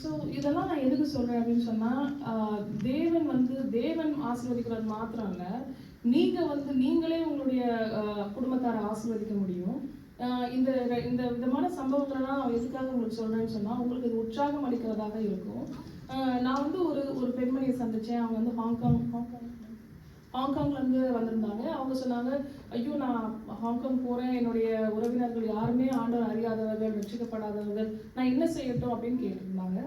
So இதெல்லாம் நான் எதுக்கு சொல்றேன் அப்படின்னு சொன்னா, தேவன் ஆசீர்வதிக்கிறது மாத்திரம் இல்ல, நீங்களே உங்களுடைய குடும்பத்தாரை ஆசீர்வதிக்க முடியும். இந்த விதமான சம்பவங்கள்லாம் எதுக்காக உங்களுக்கு சொல்றேன்னு சொன்னா, உங்களுக்கு இது உற்சாகம் அளிக்கிறதாக இருக்கும். நான் வந்து ஒரு பெண்மணியை சந்திச்சேன். அவங்க வந்து ஹாங்காங்ல இருந்து வந்திருந்தாங்க. அவங்க சொன்னாங்க, ஐயோ நான் ஹாங்காங் போறேன், என்னுடைய உறவினர்கள் யாருமே ஆண்டவர் அறியாதவர்கள், ரட்சிக்கப்படாதவர்கள், நான் என்ன செய்யட்டும் அப்படின்னு கேட்டிருந்தாங்க.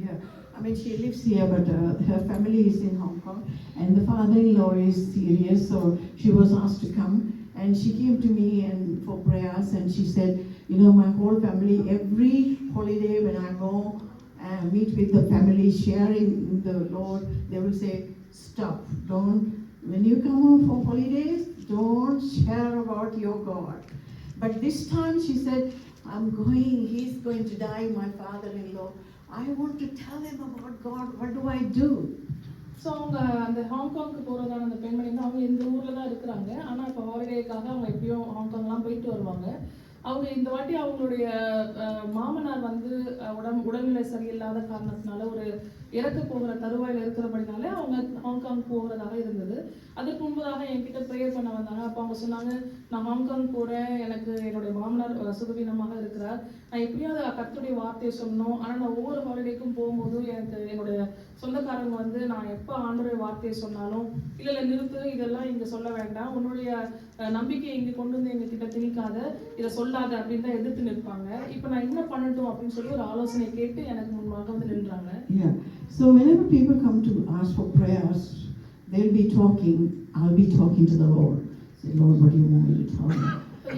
Yeah, I mean she lives here, but her family is in Hong Kong, and the father-in-law is serious, so she was asked to come, and she came to me and for prayers, and she said, my whole family, every holiday when I go meet with the family, sharing the Lord, they will say, stop, when you come home for holidays, don't share about your God. But this time she said, he's going to die, my father-in-law. I want to tell him about God. What do I do? So அவங்க அந்த ஹாங்காங்க்கு போகிறதான அந்த பெண்மணி வந்து அவங்க இந்த ஊரில் தான் இருக்கிறாங்க. ஆனால் இப்போ ஹாலிடேக்காக அவங்க எப்பயும் ஹாங்காங்லாம் போயிட்டு வருவாங்க. அவங்க இந்த வாட்டி அவங்களுடைய மாமனார் வந்து உடல்நிலை சரியில்லாத காரணத்தினால ஒரு இறக்க போகிற தருவாயில் இருக்கிறபடினால அவங்க ஹாங்காங் போகிறதாக இருந்தது. அதுக்கு முன்பதாக என்கிட்ட ப்ரேயர் பண்ண வந்தாங்க. அப்போ அவங்க சொன்னாங்க, நான் ஹாங்காங் போகிறேன், எனக்கு என்னுடைய மாமனார் சுகவீனமாக இருக்கிறார், நான் எப்படியாவது கர்த்தருடைய வார்த்தையை சொன்னோம். ஆனால் நான் ஒவ்வொரு ஹாலிடேக்கும் போகும்போது என்னுடைய சொந்தக்காரங்க வந்து நான் எப்போ ஆண்டவருடைய வார்த்தையை சொன்னாலும், இல்லை நிறுத்து, இதெல்லாம் இங்கே சொல்ல வேண்டாம், உன்னுடைய நம்பிக்கையை இங்கே கொண்டு வந்து எங்ககிட்ட திணிக்காத, இதை சொல்லாத அப்படின்னு தான் எதிர்த்து நிற்பாங்க. இப்போ நான் என்ன பண்ணட்டும் அப்படின்னு சொல்லி ஒரு ஆலோசனை கேட்டு எனக்கு முன்பாக வந்து நின்றாங்க. So whenever people come to ask for prayers, they'll be talking, I'll be talking to the Lord. Say, Lord, what do you want me to tell you?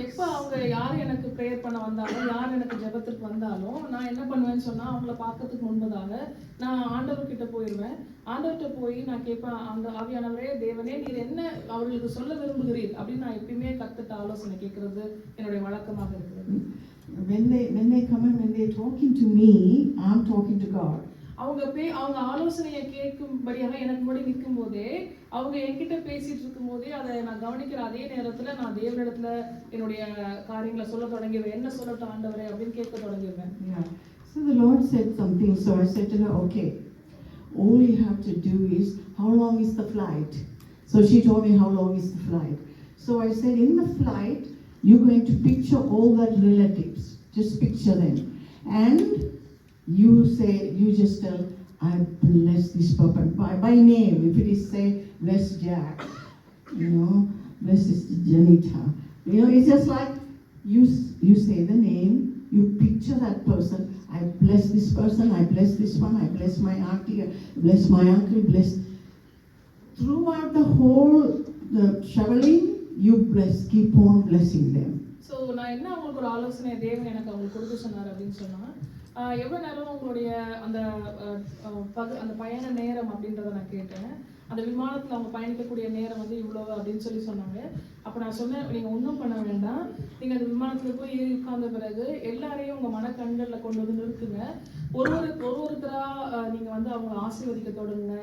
எப்போ அவங்க யார் எனக்கு ப்ரேயர் பண்ண வந்தாலும், யார் எனக்கு ஜெபத்துக்கு வந்தாலும், நான் என்ன பண்ணுவேன்னு சொன்னால், அவங்கள பார்க்கறதுக்கு முன்பதாக நான் ஆண்டவர்கிட்ட போயிடுவேன். ஆண்டவர்கிட்ட போய் நான் கேட்பேன், அந்த ஆவியானவரே, தேவனே, நீர் என்ன அவர்களுக்கு சொல்ல விரும்புகிறீர் அப்படின்னு நான் எப்பயுமே கத்துட்டு ஆலோசனை கேட்கறது என்னுடைய வழக்கமாக இருக்கிறது. When they come and when they're talking to me, I'm talking to God. அவங்க ஆலோசனையை கேட்கும்படியாக எனக்கு முன்னாடி நிற்கும் போதே, அவங்க என்கிட்ட பேசிட்டு இருக்கும் போதே அதை நான் கவனிக்கிற அதே நேரத்துல நான் தேவனிடத்துல என்னுடைய காரியங்களை சொல்ல தொடங்கிடுவேன். என்ன சொல்லட்டும் ஆண்டவரே அப்படின்னு கேட்க தொடங்கிடுவேன். So the Lord said something, so I said to her, okay, all you have to do is, how long is the flight? So she told me how long is the flight. So I said, in the flight you're going to picture all the relatives, just picture them, and you just tell, I bless this person by name. If it is say, bless Jack, bless Sister Janita, it's just like you say the name, you picture that person. I bless this person, I bless this one, I bless my auntie, I bless my uncle, bless. Throughout the whole traveling, you keep on blessing them. So நான் என்ன அவங்களுக்கு ஒரு ஆலோசனை தேவன் எனக்கு அவங்களுக்கு கொடுக்க சொன்னார் அப்படின்னு சொன்னால், எவ்வளோ நேரம் உங்களுடைய அந்த அந்த பயண நேரம் அப்படின்றத நான் கேட்டேன். அந்த விமானத்தில் அவங்க பயணிக்கக்கூடிய நேரம் வந்து இவ்வளோ அப்படின்னு சொன்னாங்க. அப்போ நான் சொன்னேன், நீங்கள் ஒன்றும் பண்ண வேண்டாம், நீங்கள் அந்த விமானத்தில் போய் ஏறி உட்கார்ந்த பிறகு எல்லாரையும் உங்கள் மனக்கண்களில் கொண்டு வந்து நிறுத்துங்க. ஒருத்தராக நீங்கள் வந்து அவங்களை ஆசீர்வதிக்க தொடங்குங்க.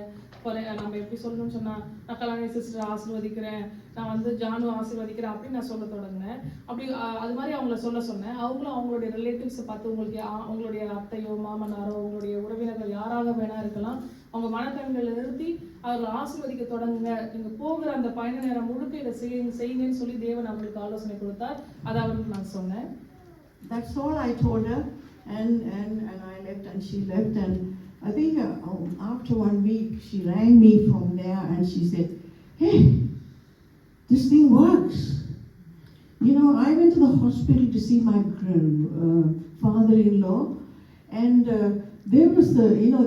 நம்ம எப்படி சொல்லணும்னு சொன்னால், நான் கல்யாணி சிஸ்டர் ஆசீர்வதிக்கிறேன், நான் வந்து ஜானு ஆசீர்வதிக்கிறேன் அப்படின்னு நான் சொல்ல தொடங்கினேன். அப்படி அது மாதிரி அவங்கள சொன்னேன். அவங்களும் அவங்களுடைய ரிலேட்டிவ்ஸை பார்த்து, உங்களுக்கு அவங்களுடைய அத்தையோ மாமனாரோ உங்களுடைய உறவினர்கள் யாராக வேணா இருக்கலாம், அவங்க மனக்கண்களை நிறுத்தி அவர்களை ஆசீர்வதிக்க தொடங்குங்க. நீங்கள் போகிற அந்த பயண நேரம் முழுக்க இதை செய்யுங்கன்னு சொல்லி தேவன் அவங்களுக்கு ஆலோசனை கொடுத்தார். அதை அவருக்கு நான் சொன்னேன். That's all I told her, and I left and she left, and I think after 1 week she rang me from there and she said, "Hey, this thing works. You know, I went to the hospital to see my father-in-law, and there was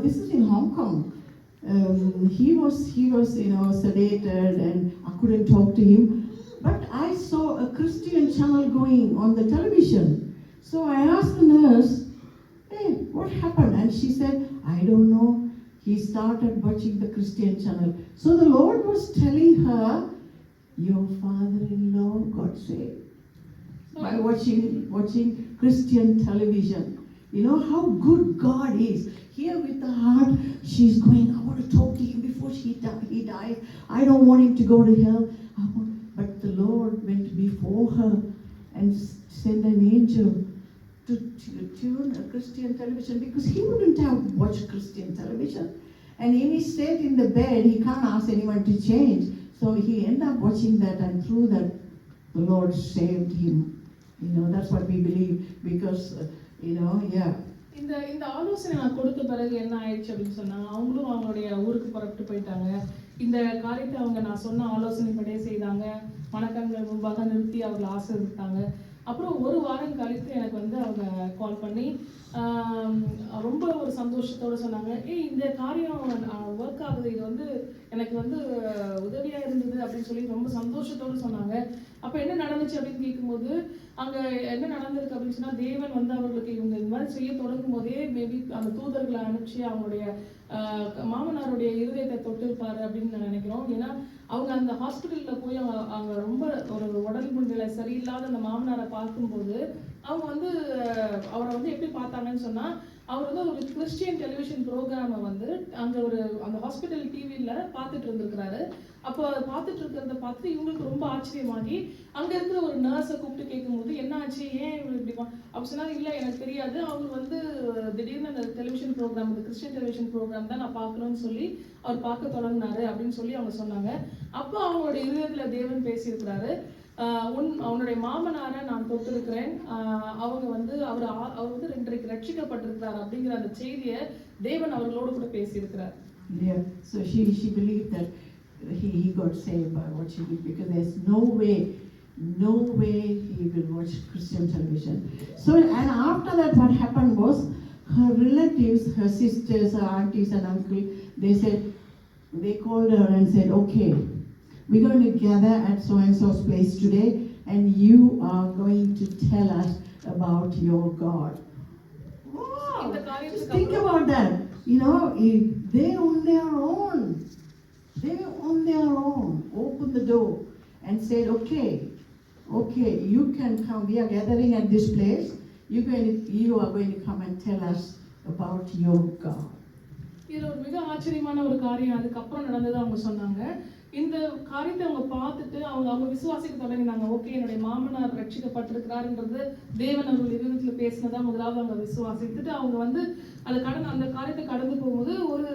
this is in Hong Kong. He was sedated and I couldn't talk to him, but I saw a Christian channel going on the television. So I asked the nurse, hey, what happened? And she said, I don't know. He started watching the Christian channel. So the Lord was telling her, your father-in-law got saved by watching Christian television. You know how good God is. Here with the heart, she's going, I want to talk to him before he dies. I don't want him to go to hell. But the Lord went before her and sent an angel to tune a Christian television, because he wouldn't have watched Christian television. And in his state in the bed, he can't ask anyone to change. So he ended up watching that, and through that, the Lord saved him. You know, that's what we believe, because, yeah. இந்த ஆலோசனை நான் கொடுத்த பிறகு என்ன ஆயிடுச்சு அப்படின்னு சொன்னா, அவங்களும் அவங்களுடைய ஊருக்கு புறப்பட்டு போயிட்டாங்க. இந்த காரியத்தை அவங்க நான் சொன்ன ஆலோசனைப்படியே செய்தாங்க. மணக்கண்கள் முன்பாக நிறுத்தி அவங்களை ஆசீர்வதித்தாங்க. அப்புறம் 1 வாரம் கழித்து எனக்கு வந்து அவங்க கால் பண்ணி ரொம்ப ஒரு சந்தோஷத்தோடு சொன்னாங்க, இந்த காரியம் ஒர்க் ஆகுது, இது வந்து எனக்கு வந்து உதவியாக இருந்தது அப்படின்னு சொல்லி ரொம்ப சந்தோஷத்தோடு சொன்னாங்க. அப்போ என்ன நடந்துச்சு அப்படின்னு கேட்கும்போது, அங்கே என்ன நடந்திருக்கு அப்படின்னு சொன்னால், தேவன் வந்து அவர்களுக்கு இவங்க இந்த மாதிரி செய்ய தொடங்கும் போதே மேபி அந்த தூதர்களை அனுப்பிச்சு அவங்களுடைய மாமனாருடைய இருதயத்தை தொட்டிருப்பாரு அப்படின்னு நான் நினைக்கிறோம். ஏன்னா அவங்க அந்த ஹாஸ்பிட்டலில் போய் அவங்க ரொம்ப ஒரு உடல் நிலை சரியில்லாத அந்த மாமனாரை பார்க்கும்போது அவங்க வந்து அவரை வந்து எப்படி பார்த்தாங்கன்னு சொன்னால், அவர் வந்து ஒரு கிறிஸ்டியன் டெலிவிஷன் ப்ரோக்ராமை வந்து அந்த ஹாஸ்பிட்டல் டிவியில் பார்த்துட்டு இருந்திருக்கிறாரு. அப்போ பார்த்துட்டு இருக்கிறத பார்த்து இவங்களுக்கு ரொம்ப ஆச்சரியமாகி அங்கே இருக்கிற ஒரு நர்ஸை கூப்பிட்டு கேட்கும்போது, என்ன ஆச்சு, ஏன் இவங்க இப்படி அப்படி சொன்னாங்க, இல்லை எனக்கு தெரியாது, அவங்க வந்து திடீர்னு அந்த டெலிவிஷன் ப்ரோக்ராம், அந்த கிறிஸ்டியன் டெலிவிஷன் ப்ரோக்ராம் தான் நான் பார்க்கணும்னு சொல்லி அவர் பார்க்க தொடங்கினாரு அப்படின்னு சொல்லி அவங்க சொன்னாங்க. அப்போ அவங்களுடைய இருதயத்தில் தேவன் பேசியிருக்கிறாரு, அவனுடைய மாமனாரை நான் தொட்டிருக்கிறேன், அவங்க வந்து அவர் வந்து இன்றைக்கு ரட்சிக்கப்பட்டிருக்கிறார் அப்படிங்கிற அந்த செய்தியை தேவன் அவர்களோடு கூட பேசியிருக்கிறார். Yeah, so she believed that he got saved by watching it, because there's no way he will watch Christian television. So, and after that, what happened was, her relatives, her sisters, her aunties and uncle, they called her and said, okay, we're going to gather at so and so's place today, and you are going to tell us about your God. Wow! Just think about that. You know, they on their own opened the door and said, okay, you can come. We are gathering at this place. You are going to come and tell us about your God. இது ஒரு மிக ஆச்சரியமான ஒரு காரியம். அதுக்கப்புறம் நடந்தது அவங்க சொன்னாங்க. இந்த காரியத்தை அவங்க பார்த்துட்டு அவங்க விசுவாசிக்க தொடங்கினாங்க. ஓகே, என்னுடைய மாமனார் ரட்சிக்கப்பட்டிருக்கிறாருன்றது தேவன் அவர்கள் இருதயத்தில் பேசினதா முதலாவது அவங்க விசுவாசித்துட்டு அவங்க வந்து அந்த காரியத்தை கடந்து போகும்போது ஒரு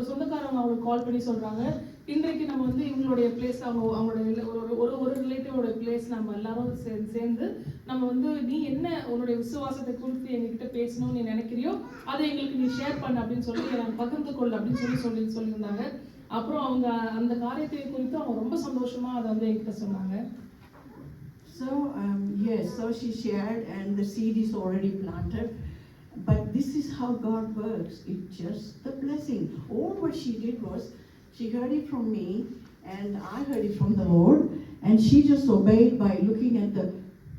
சொந்தக்காரங்க அவங்களுக்கு கால் பண்ணி சொல்றாங்க, இன்றைக்கு நம்ம வந்து இவங்களுடைய பிளேஸ், அவங்களுடைய ஒரு ரிலேட்டிவோட பிளேஸ் நம்ம எல்லாரும் சேர்ந்து நம்ம வந்து நீ என்ன உன்னுடைய விசுவாசத்தை குறித்து எங்ககிட்ட பேசணும்னு நீ நினைக்கிறியோ அதை எங்களுக்கு நீ ஷேர் பண்ண அப்படின்னு சொல்லி நாங்கள் பகிர்ந்து கொள் அப்படின்னு சொல்லியிருந்தாங்க. அப்புறம் அவங்க அந்த காரியத்தை குறித்து அவங்க ரொம்ப சந்தோஷமா அதை வந்து என்கிட்ட சொன்னாங்க. So yes, so she shared, and the seed is already planted. But this is how God works. It's just the blessing. All what she did was, she heard it from me, and I heard it from the Lord, and she just obeyed by looking at the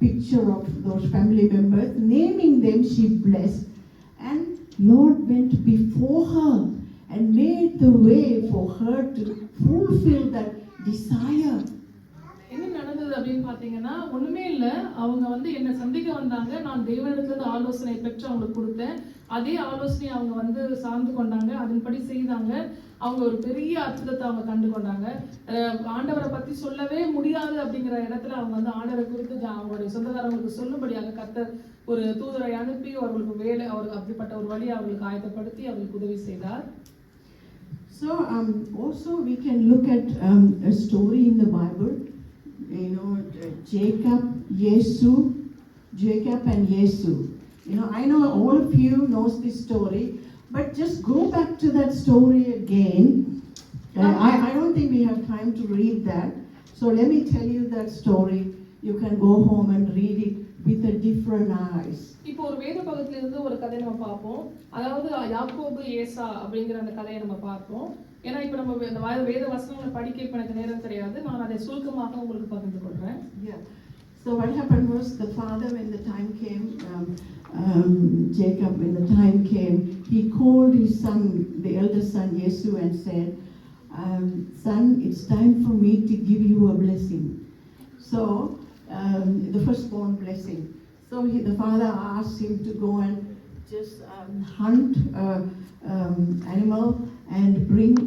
picture of those family members, naming them, she blessed. And Lord went before her and made the way for her to fulfill that desire. என்ன நடந்தது அப்படின்னு பார்த்தீங்கன்னா ஒண்ணுமே இல்லை. அவங்க வந்து என்னை சந்திக்க வந்தாங்க. நான் தேவனிடத்துல ஆலோசனை பெற்று அவங்களுக்கு கொடுத்தேன். அதே ஆலோசனையை அவங்க வந்து சார்ந்து கொண்டாங்க. அதன்படி செய்தாங்க. அவங்க ஒரு பெரிய அற்புதத்தை அவங்க கண்டு கொண்டாங்க. ஆண்டவரை பற்றி சொல்லவே முடியாது அப்படிங்கிற இடத்துல அவங்க வந்து ஆண்டவரை குறித்து அவங்களுடைய சொந்தக்காரங்களுக்கு சொல்லும்படியாக கர்த்தர் ஒரு தூதரை அனுப்பி அவர்களுக்கு அவருக்கு அப்படிப்பட்ட ஒரு வழியை அவர்களுக்கு ஆயத்தப்படுத்தி அவர்களுக்கு உதவி செய்தார். So also we can look at a story in the Bible. You know, Jacob and Yesu. You know, I know all of you knows this story, but just go back to that story again. I don't think we have time to read that. So let me tell you that story. You can go home and read it with a different eyes. இப்போ ஒரு வேத பகுதியில இருந்து ஒரு கதையை நம்ம பார்ப்போம். அதாவது யாக்கோபு ஏசா அப்படிங்கிற அந்த கதையை நம்ம பார்ப்போம். ஏன்னா இப்போ நம்ம இந்த வேத வசனங்களை படிக்க இப்போ எனக்கு நேரம் கிடையாது. நான் அதை சுருக்கமாக உங்களுக்கு பகிர்ந்து கொள்றேன். Yeah. So what happened was the father, when the time came, Jacob, when the time came, he called his son, the eldest son, Yesu, and said, son, it's time for me to give you a blessing. So, the firstborn blessing. So the father asked him to go and just hunt animal and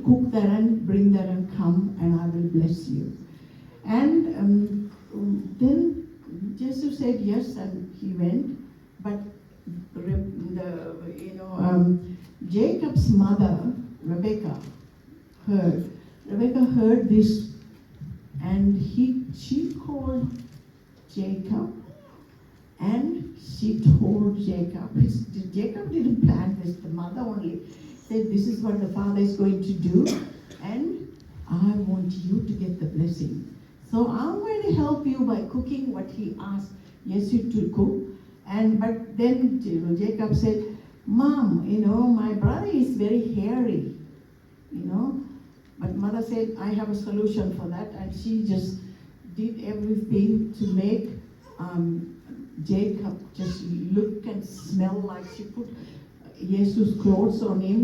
cook that and bring that and come, and I will bless you. And then Jesus said yes, and he went. But Jacob's mother, Rebecca heard this, and she called Jacob, and she told Jacob. Jacob didn't plan this. The mother only said, "This is what the father is going to do, and I want you to get the blessing. So I'm going to help you by cooking what he asked Yesu to cook." But then Jacob said, "Mom, my brother is very hairy, But mother said, "I have a solution for that," and she just did everything to make Jacob just look and smell like. She put Jesus' clothes on him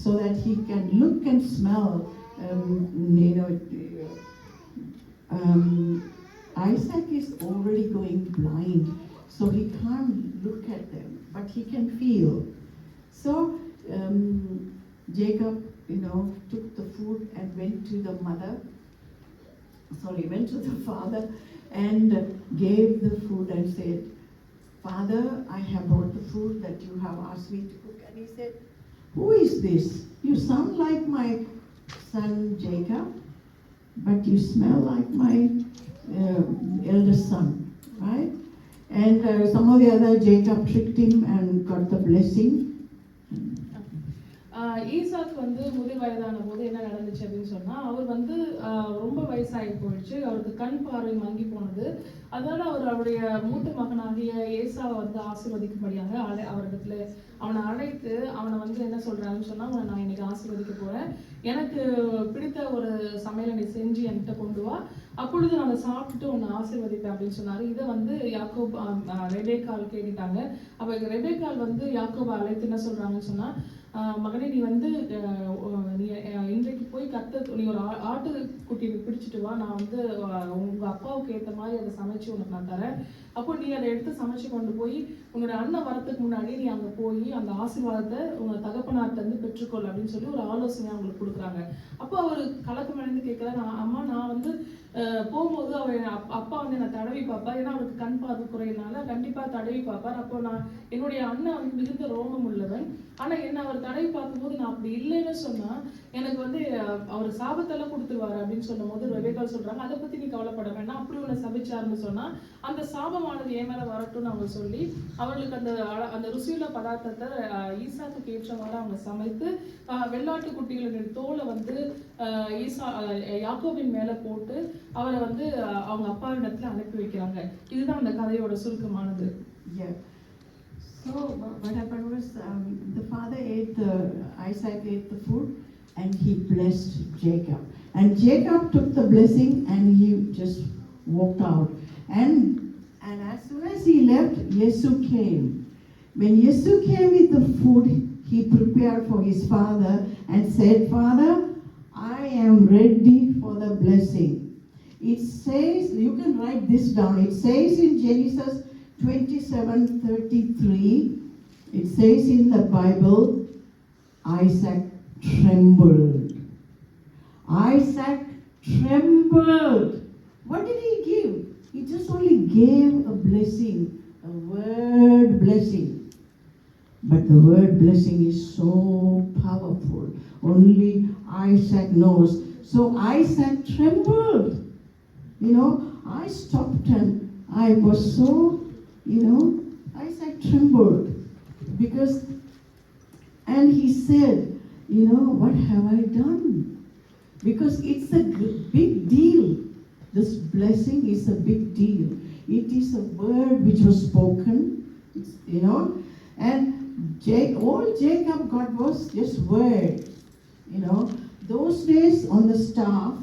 so that he can look and smell. Isaac is already going blind, so he can't look at them, but he can feel. So Jacob, took the food and went to the father and gave the food and said, "Father, I have brought the food that you have asked me to cook." And he said, "Who is this? You sound like my son Jacob, but you smell like my eldest son," right? And some of the other, Jacob tricked him and got the blessing. ஈசாக்கு வந்து முதிர் வயதான போது என்ன நடந்துச்சு அப்படின்னு சொன்னா, அவர் வந்து ரொம்ப வயசாகி போயிடுச்சு. அவருக்கு கண் பார்வை மங்கி போனது. அதனால அவர் அவருடைய மூத்த மகனாகிய ஏசாவை வந்து ஆசீர்வதிக்கும்படியாக அவரிடத்துல அவனை அழைத்து அவனை வந்து என்ன சொல்றாருன்னு சொன்னா, அவனை நான் இன்னைக்கு ஆசீர்வதிக்க போறேன், எனக்கு பிடித்த ஒரு சமையலை நீ செஞ்சு என்கிட்ட கொண்டு வா, அப்பொழுது நான் அதை சாப்பிட்டுட்டு உன்னை ஆசீர்வதிப்பேன் அப்படின்னு சொன்னாரு. இதை வந்து யாக்கோப் ரெபேக்கால் கேட்டுட்டாங்க. அப்ப ரெபேக்கால் வந்து யாக்கோபை அழைத்து என்ன சொல்றாங்கன்னு சொன்னா, மகனே, நீ வந்து நீ இன்றைக்கு போய் நீ ஒரு ஆட்டுக்குட்டி பிடிச்சிட்டு வா, நான் வந்து உங்க அப்பாவுக்கு ஏற்ற மாதிரி அதை சமைச்சு உனக்கு நான் தரேன். அப்போ நீ அதை எடுத்து சமைச்சு கொண்டு போய் உன்னோட அண்ணன் வரத்துக்கு முன்னாடி நீ அங்கே போய் அந்த ஆசீர்வாதத்தை உங்க தகப்பனார்ட்ட இருந்து பெற்றுக்கொள் அப்படின்னு சொல்லி ஒரு ஆலோசனையை அவங்களுக்கு கொடுக்குறாங்க. அப்போ அவர் கலக்கம் அடைந்து கேட்கல, அம்மா நான் வந்து போகும்போது அவர் அப்பா வந்து என்னை தடவி பார்ப்பார், ஏன்னா அவருக்கு கண் பார்வை குறையினால கண்டிப்பா தடவி பார்ப்பார். அப்போ நான் என்னுடைய அண்ணன் வந்து மிகுந்த ரோமம் உள்ளவன், ஆனா என்ன அவர் தடவி பார்க்கும்போது நான் அப்படி இல்லைன்னு சொன்னா எனக்கு வந்து அவர் சாபத்தெல்லாம் கொடுத்துருவாரு அப்படின்னு சொல்லும் போது ரெபேக்கால் சொல்றாங்க, அதை பத்தி நீ கவலைப்பட வேண்டாம், அப்படி உன்னை சபிச்சாருன்னு சொன்னா அந்த சாபமானது என் மேல வரட்டும்னு அவங்க சொல்லி அவர்களுக்கு அந்த ருசியுள்ள பதார்த்தத்தை ஈசாக்கு ஏற்றவாறு அவங்க சமைத்து வெள்ளாட்டு குட்டிகளின் தோலை வந்து யாக்கோபின் மேல போட்டு அவரை வந்து அவங்க அப்பா இடத்துல அனுப்பி வைக்கிறாங்க. இதுதான் அந்த கதையோட சுருக்கமானது. So what happened was Isaac ate the food and he blessed Jacob. And Jacob took the blessing and he just walked out. And And as soon as he left, Yesu came. When Yesu came with the food, he prepared for his father and said, Father, I am ready for the blessing. It says, you can write this down. It says in Genesis 27:33, it says in the Bible, Isaac trembled. Isaac trembled. What did he give? He just only gave a blessing, a word blessing. But the word blessing is so powerful. Only Isaac knows. So Isaac trembled. You know, I stopped and I was so, Isaac trembled. Because, and he said, what have I done? Because it's a big deal. This blessing is a big deal. It is a word which was spoken, and all Jacob got was just word. Those days on the staff,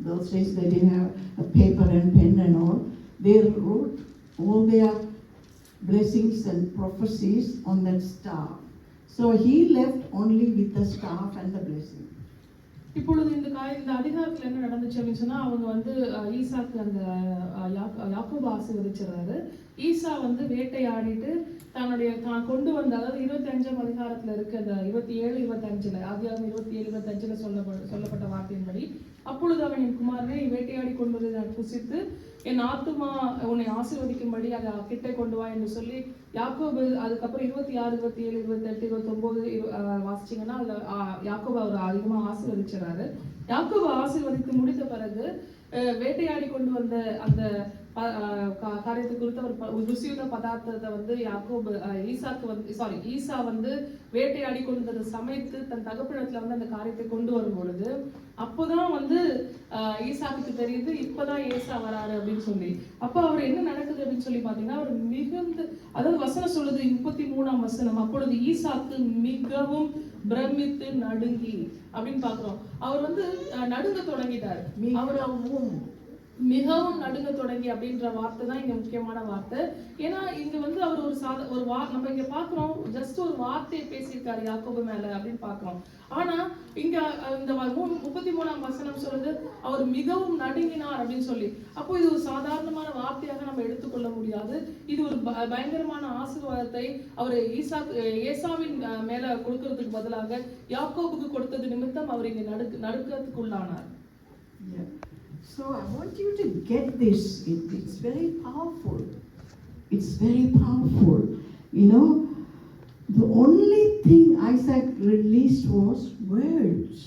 those days they didn't have a paper and pen and all. They wrote all their blessings and prophecies on that staff. So he left only with the staff and the blessing. இப்பொழுது இந்த அதிகாரத்தில் என்ன நடந்துச்சு அப்படின்னு சொன்னா, அவங்க வந்து ஈசாக்கு அந்த யாக்கோபு ஆசீர்வதிச்சிடுறாரு. ஈசா வந்து வேட்டையாடிட்டு தான் கொண்டு வந்த, அதாவது 25ஆம் அதிகாரத்துல இருக்கு, அந்த 27-25 ஆதியாகமம் 27-25 சொல்லப்பட்ட வார்த்தையின்படி, அப்பொழுது அவன் என் குமாரனை வேட்டையாடி கொண்டு வந்து நான் புசித்து என் ஆத்துமா உன்னை ஆசீர்வதிக்கும்படி அதை கிட்டே கொண்டு வா என்று சொல்லி யாக்கோபு, அதுக்கப்புறம் 26, 27, 28, 29 வாசிச்சிங்கன்னா அதுல யாக்கோபு அவர் அதிகமா ஆசீர்வதிச்சாரு. யாக்கோபு ஆசீர்வதித்து முடித்த பிறகு வேட்டையாடி கொண்டு வந்த அந்த காரியத்தை குறித்து ஒரு ருசியுள்ள பதார்த்தத்தை வந்து ஈசா வந்து வேட்டையாடி கொண்டு சமைத்து தன் தகப்பனிடத்துல வந்து அந்த காரியத்தை கொண்டு வரும் பொழுது, அப்போதான் வந்து ஈசாக்கு தெரியுது இப்பதான் ஏசா வராரு அப்படின்னு சொல்லி. அப்ப அவர் என்ன நடக்குது அப்படின்னு சொல்லி பாத்தீங்கன்னா, அவர் மிகுந்த, அதாவது வசனம் சொல்லுது 33ஆம் வசனம், அப்பொழுது ஈசாக்கு மிகவும் பிரமித்து நடுங்கி அப்படின்னு பாக்குறோம். அவர் வந்து நடுங்க தொடங்கிட்டார். அவர் மிகவும் நடுங்க தொடங்கி அப்படின்ற வார்த்தை தான் இங்க முக்கியமான வார்த்தை. ஏன்னா இங்க வந்து அவர் நம்ம இங்க பாக்குறோம், ஜஸ்ட் ஒரு வார்த்தையை பேசியிருக்காரு யாக்கோபு மேல அப்படின்னு பாக்குறோம். ஆனா இங்க இந்த 33ஆம் வசனம் சொல்லுது அவர் மிகவும் நடுங்கினார் அப்படின்னு சொல்லி. அப்போ இது ஒரு சாதாரணமான வார்த்தையாக நம்ம எடுத்துக்கொள்ள முடியாது. இது ஒரு பயங்கரமான ஆசீர்வாதத்தை அவர் ஏசாவின் மேல கொடுக்கறதுக்கு பதிலாக யாக்கோபுக்கு கொடுத்தது நிமித்தம் அவர் இங்க நடுக்கத்துக்கு உள்ளானார். So I want you to get this. It's very powerful. It's very powerful. The only thing Isaac released was words.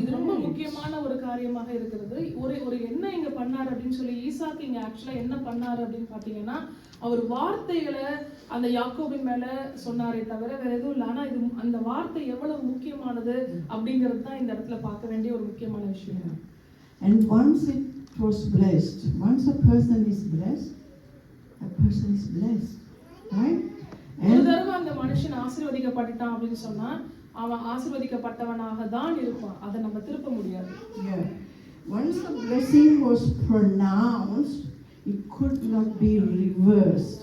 இது ரொம்ப முக்கியமான ஒரு காரியமாக இருக்கிறது. ஒரு என்ன இங்க பண்ணாரு அப்படின்னு சொல்லி, ஈசாக்கு இங்க ஆக்சுவலா என்ன பண்ணாரு அப்படின்னு பாத்தீங்கன்னா, அவர் வார்த்தைகளை அந்த யாக்கோபின் மேல சொன்னாரே தவிர வேற எதுவும் இல்லை. ஆனா இது அந்த வார்த்தை எவ்வளவு முக்கியமானது அப்படிங்கிறது தான் இந்த இடத்துல பார்க்க வேண்டிய ஒரு முக்கியமான விஷயம். And once it was blessed, once a person is blessed, right? ஒரு தடவை அந்த மனுஷன் ஆசீர்வதிக்கப்பட்டான் அப்படின்னு சொன்னா, அவன் ஆசீர்வதிக்கப்பட்டவனாக தான் இருப்பான். அதை நம்ம திருப்ப முடியாது. Yeah. Once the blessing was pronounced, it could not be reversed.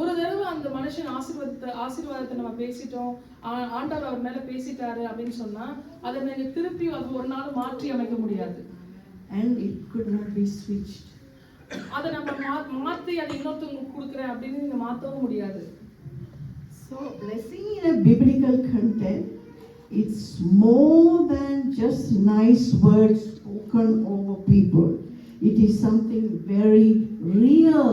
ஒரு தடவை அந்த மனுஷன் ஆசீர்வாதத்தை நம்ம பேசிட்டோம், ஆண்டவர் அவர் மேல பேசிட்டாரு அப்படின்னு சொன்னா, அதை நீங்க திருப்பி ஒரு நாள் மாற்றி அமைக்க முடியாது. And it could not be switched. அதை நம்ம மாற்றி அதை இன்னொருத்தவங்களுக்கு கொடுக்குறேன் அப்படின்னு நீங்க மாற்றவும் முடியாது. So blessing in a biblical context, it's more than just nice words spoken over people. It is something very real.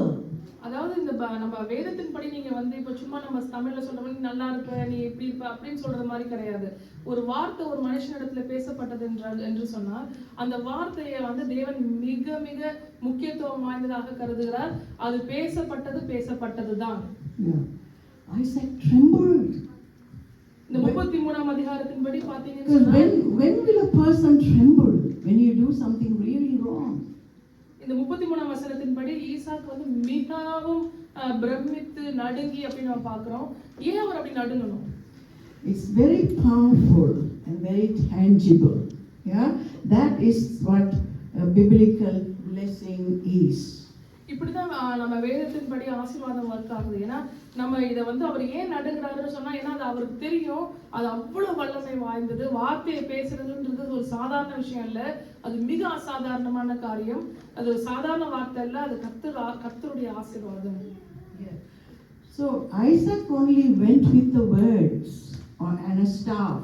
அதாவது இந்த நம்ம வேதத்தின்படி நீங்க வந்து இப்ப சும்மா நம்ம தமிழ்ல சொல்ற மாதிரி நல்லா இருப்ப, நீ எப்படி இருப்ப அப்படின்னு சொல்றது மாதிரி கிடையாது. ஒரு வார்த்தை ஒரு மனுஷனிடத்துல பேசப்பட்டது என்று சொன்னால், அந்த வார்த்தையை வந்து தேவன் மிக மிக முக்கியத்துவம் வாய்ந்ததாக கருதுகிறார். அது பேசப்பட்டதுதான். Isaac trembled. இந்த 33ஆம் அதிகாரத்தின்படி பாத்தீங்கன்னா, when will a person tremble when you do something really wrong? இந்த 33ஆம் வசனத்தின்படி ஈசாக்கு வந்து மிகவும் பிரமித்து நடுங்கி அப்படின்னு நம்ம பார்க்கிறோம். ஏன் அவர் அப்படி நடுங்கணும்? It's very powerful and very tangible. Yeah, that is what a biblical blessing is. இப்படிதான் நம்ம வேதத்தின்படி ஆசீர்வாதம் ஒர்க் ஆகுது. ஏன்னா நம்ம இதை வந்து அவர் ஏன் நடுங்கிறாருன்னு சொன்னா, ஏன்னா அது அவருக்கு தெரியும் அது அவ்வளவு வல்லமை வாய்ந்தது. வார்த்தையை பேசுறதுன்றது ஒரு சாதாரண விஷயம் இல்லை, அது மிக அசாதாரணமான காரியம். அது ஒரு சாதாரண வார்த்தை இல்லை, அது கர்த்தருடைய ஆசீர்வாதம். So Isaac only went with the words and a staff.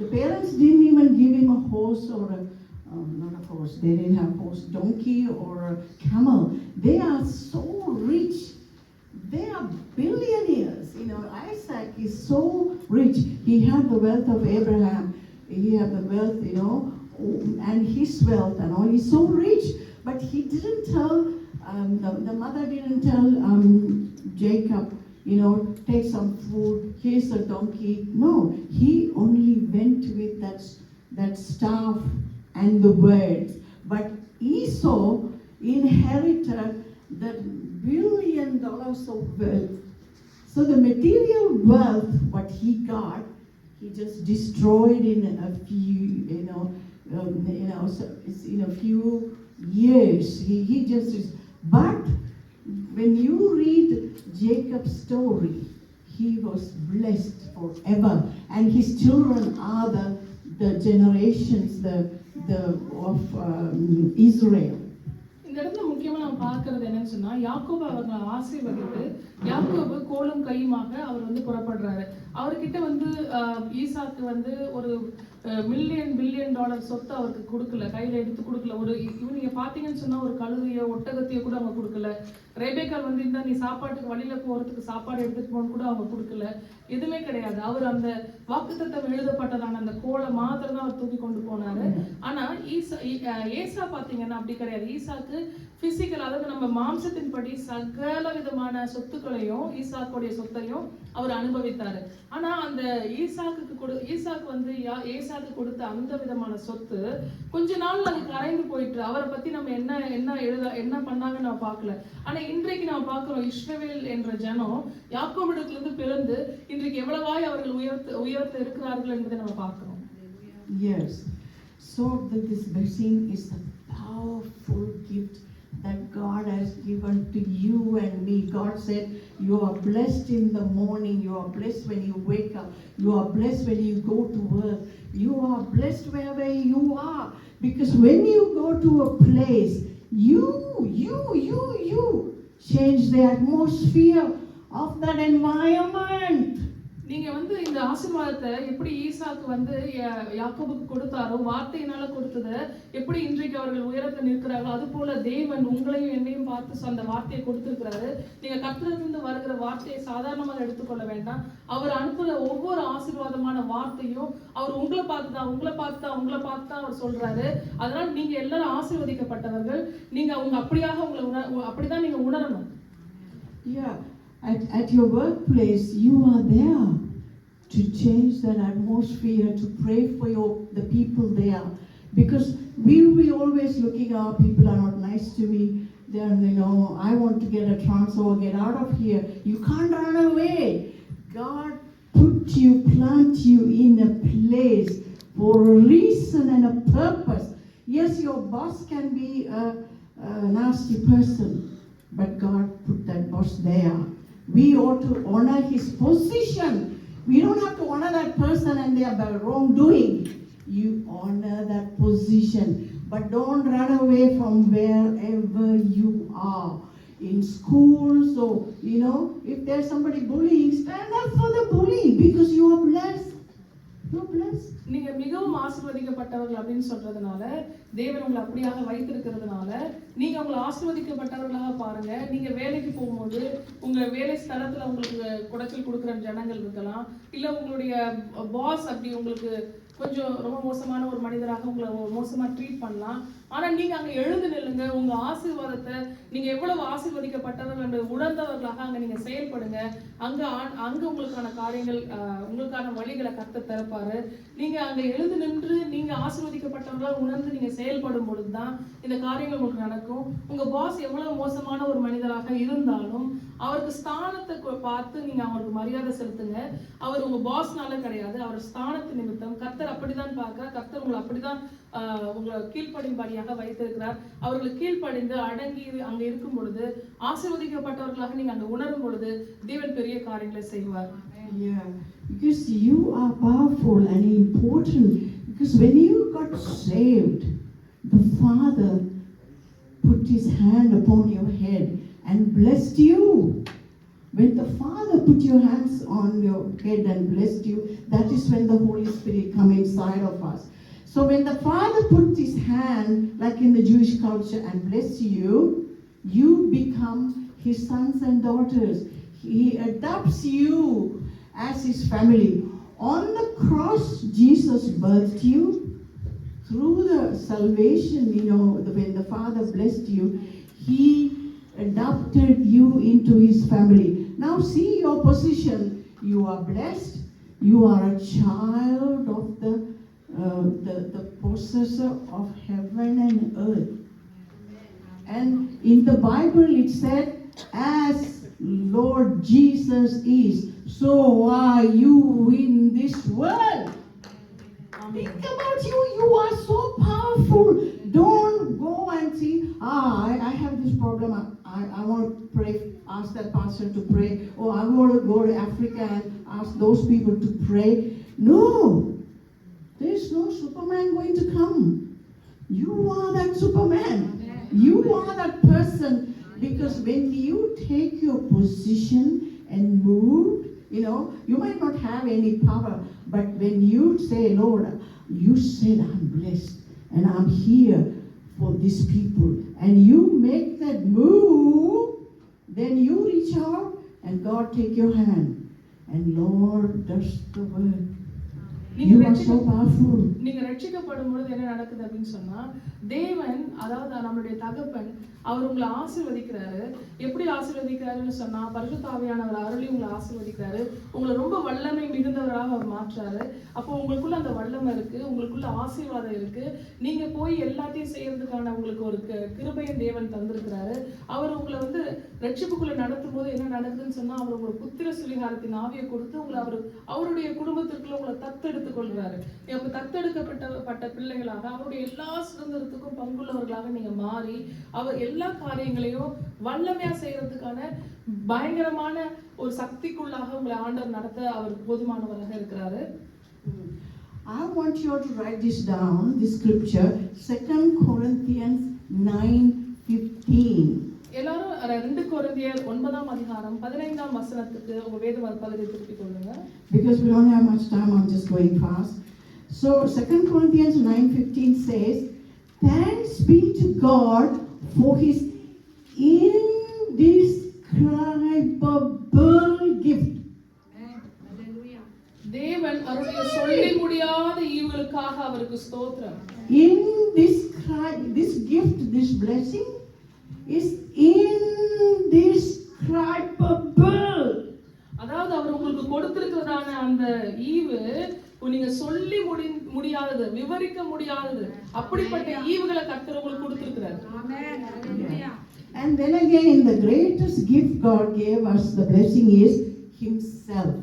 The parents didn't even give him a horse or not a horse, they didn't have horse, donkey or a camel. They are so rich. They are billionaires. You know, Isaac is so rich. He had the wealth of Abraham. He had the wealth, you know, and his wealth and all. He's so rich. But he didn't tell, the mother didn't tell Jacob, you know, take some food, here's a donkey. No, he only went with that staff and the words. But Esau inherited that $1 billion of wealth. So the material wealth, what he got, he just destroyed in a few, in a few years. He just is. But when you read Jacob's story, he was blessed forever, and his children are the generations of Israel. இந்த இடத்துல முக்கியமா நம்ம பார்க்கிறது என்னன்னு சொன்னா, யாக்கோபு அவர்கள் ஆசீர்வதித்து யாக்கோபு கோலும் கையுமாக அவர் வந்து புறப்படுறாரு. அவர்கிட்ட வந்து ஈசாக்கு வந்து ஒரு $1 பில்லியன் சொத்து அவருக்கு கொடுக்கல, கையில எடுத்து கொடுக்கல. ஒரு நீங்க பாத்தீங்கன்னு சொன்னா ஒரு கழுதையோ ஒட்டகத்தையோ கூட அவங்க கொடுக்கல. ரெபேக்கால் வந்து இந்த நீ சாப்பாட்டுக்கு வழியில போறதுக்கு சாப்பாடு எடுத்துட்டு போன்னு கூட அவங்க கொடுக்கல. எதுவுமே கிடையாது. அவர் அந்த வாக்குத்தத்தம் எழுதப்பட்டதான அந்த கோலை மாத்திரம் தான் அவர் தூக்கி கொண்டு போனாரு. ஆனா ஏசா பாத்தீங்கன்னா அப்படி கிடையாது. ஈசாக்கு பிசிக்கல், அதாவது நம்ம மாம்சத்தின்படி சகல விதமான சொத்துக்களையும் ஈசாக்குடைய சொத்தையும் அவர் அனுபவித்தாரு. ஆனா அந்த ஈசாக்கு வந்து ஏசாக்கு கொடுத்த அந்த விதமான சொத்து கொஞ்ச நாள் அது கரைந்து போயிட்டு அவரை பத்தி நம்ம என்ன பண்ணாங்கன்னு நம்ம பார்க்கல. ஆனா இன்றைக்கு நம்ம பார்க்கிறோம், இஸ்ரவேல் என்ற ஜனம் யாக்கோபிடத்துல இருந்து பிறந்து இன்றைக்கு எவ்வளவாய் அவர்கள் உயர்த்து இருக்கிறார்கள் என்பதை நம்ம பார்க்கிறோம். Yes, so this blessing is a powerful gift that God has given to you and me. God said, you are blessed in the morning, you are blessed when you wake up, you are blessed when you go to work, you are blessed wherever you are. Because when you go to a place, you change the atmosphere of that environment. நீங்க வந்து இந்த ஆசீர்வாதத்தை எப்படி ஈசாக்கு வந்து யாக்கோபுக்கு கொடுத்தாரோ, வார்த்தையினால கொடுத்ததை எப்படி இன்றைக்கு அவர்கள் உயரத்தில் நிற்கிறார்களோ, அது போல தேவன் உங்களையும் என்னையும் பார்த்து அந்த வார்த்தையை கொடுத்திருக்கிறாரு. நீங்க கர்த்தரிலிருந்து வருகிற வார்த்தையை சாதாரணமாக எடுத்துக்கொள்ள வேண்டாம். அவர் அனுப்புற ஒவ்வொரு ஆசீர்வாதமான வார்த்தையும் அவர் உங்களை பார்த்து தான் அவர் சொல்றாரு. அதனால நீங்க எல்லாரும் ஆசீர்வதிக்கப்பட்டவர்கள். நீங்க அவங்க அப்படிதான் நீங்க உணரணும். At your workplace, you are there to change that atmosphere, to pray for the people there. Because we will be always looking, people are not nice to me. Then, I want to get a transfer, get out of here. You can't run away. God plant you in a place for a reason and a purpose. Yes, your boss can be a nasty person, but God put that boss there. We ought to honor his position. We don't have to honor that person and their wrongdoing. You honor that position, but don't run away from wherever you are. In schools, so if there's somebody bullying, stand up for the bully, because you are blessed. You're blessed. நீங்க மிகவும் ஆசீர்வதிக்கப்பட்டவர்கள் அப்படின்னு சொல்றதுனால, தேவன் உங்களை அப்படியாக வைத்திருக்கிறதுனால நீங்க உங்களை ஆசீர்வதிக்கப்பட்டவர்களாக பாருங்க. நீங்க வேலைக்கு போகும்போது உங்க வேலை ஸ்தலத்துல உங்களுக்கு குடைச்சல் கொடுக்குற ஜனங்கள் இருக்கலாம், இல்ல உங்களுடைய பாஸ் அப்படி உங்களுக்கு கொஞ்சம் ரொம்ப மோசமான ஒரு மனிதராக உங்களை மோசமா ட்ரீட் பண்ணலாம். ஆனா நீங்க அங்க எழுந்து நில்லுங்க. உங்க ஆசீர்வாதத்தை நீங்க எவ்வளவு ஆசீர்வதிக்கப்பட்டவர்கள் என்று உணர்ந்தவர்களாக அங்க நீங்க செயல்படுங்க. அங்க உங்களுக்கான காரியங்கள், உங்களுக்கான வழிகளை கர்த்தர் திறப்பாரு. நீங்க அங்க எழுந்து நின்று நீங்க ஆசீர்வதிக்கப்பட்டவர்களாக உணர்ந்து நீங்க செயல்படும் பொழுதுதான் இந்த காரியங்கள் உங்களுக்கு நடக்கும். உங்க பாஸ் எவ்வளவு மோசமான ஒரு மனிதராக இருந்தாலும் அவருக்கு ஸ்தானத்தை பார்த்து நீங்க அவருக்கு மரியாதை செலுத்துங்க. அவர் உங்க பாஸ்னால கிடையாது, அவர் ஸ்தானத்து நிமித்தம். கர்த்தர் அப்படிதான் பார்க்க, கர்த்தர் உங்களை அப்படிதான் உங்களை கீழ்ப்படியும்படியாக இருக்கும்படியாக வைத்திருக்கிறார். அவர்களுக்கு கீழ்ப்படிந்து அடங்கி அங்க இருக்கும் பொழுது, ஆசீர்வதிக்கப்பட்டவர்களாக நீங்க அங்க உணரும் பொழுது தேவன் பெரிய காரியங்களை செய்வார். Yeah, because you are powerful and important. Because when you got saved, the Father put His hand upon your head and blessed you. When the Father put your hands on your head and blessed you, that is when the Holy Spirit come inside of us. So when the Father put His hand, like in the Jewish culture, and bless you, you become His sons and daughters. He adopts you as His family. On the cross, Jesus birthed you. Through the salvation, when the Father blessed you, He adopted you into His family. Now see your position. You are blessed. You are a child of the possessor of heaven and earth. And in the Bible it said, as Lord Jesus is, so are you in this world. Think about you. You are so powerful. Don't go and see, I have this problem. I want to pray, ask that pastor to pray. Or I want to go to Africa and ask those people to pray. No. There is no Superman going to come. You are that Superman. You are that person. Because when you take your position and move, you might not have any power. But when you say, Lord, you said I'm blessed and I'm here for these people. And you make that move, then you reach out and God take your hand. And Lord does the work. You are so powerful. நீங்க ரட்சிக்கப்படும் பொழுது என்ன நடக்குது அப்படின்னு சொன்னா, தேவன், அதாவது நம்மளுடைய தகப்பன், அவர் உங்களை ஆசீர்வதிக்கிறாரு. எப்படி ஆசீர்வதிக்கிறாருன்னு சொன்னா, பரிசுத்த ஆவியானவர் அருளி உங்களை ஆசீர்வதிக்கிறாரு. உங்களை ரொம்ப வல்லமை மிகுந்தவராக அவர் மாற்றாரு. அப்போ உங்களுக்குள்ள அந்த வல்லமை இருக்கு, உங்களுக்குள்ள ஆசீர்வாதம் இருக்கு. நீங்க போய் எல்லாத்தையும் செய்யறதுக்கான உங்களுக்கு ஒரு கிருபையை தேவன் தந்திருக்கிறாரு. அவர் உங்களை ரட்சிப்புக்குள்ள நடத்தும் போது என்ன நடக்குதுன்னு சொன்னா, அவர் உங்களுக்கு புத்திர சுவிகாரத்தின் ஆவியை கொடுத்து உங்களை அவருடைய குடும்பத்திற்குள்ள உங்களை தத்தெடுத்துக் கொள்கிறாரு. அப்ப தத்தெடுக்கப்பட்ட பிள்ளைகளாக அவருடைய எல்லா சுதந்திரத்துக்கும் பங்குள்ளவர்களாக நீங்க மாறி அவர் எல்லா காரியங்களையும் வல்லமையா செய்யறதுக்கான பயங்கரமான ஒரு சக்திக்குள்ளாக உங்களை ஆண்டவர் நடத்த அவர் போதுமானவராக இருக்கிறாரு. I want you to write this down, this scripture, 2 Corinthians 9:15. எல்லாரும் 2 கொரிந்தியர் 9ஆம் அதிகாரம் 15ஆம் வசனத்துக்கு உங்க வேத பகுதியை திருப்பிக் கொள்ளுங்க. Because we don't have much time, I'm just going fast. So 2 Corinthians 9:15 says, thanks be to God for His indescribable gift. தேவன் அவருடைய சொல்லி முடியாத ஈவுகளுக்காக அவருக்கு ஸ்தோத்திரம். This gift, this blessing is indescribable. அதாவது அவர் உங்களுக்கு கொடுத்திருக்கிறதான அந்த ஈவு நீங்க சொல்லி முடியாதது, விவரிக்க முடியாதது, அப்படிப்பட்ட ஈவுகளை கர்த்தர் உங்களுக்கு கொடுத்திருக்கிறார். ஆமென். And then again, the greatest gift God gave us, the blessing is Himself.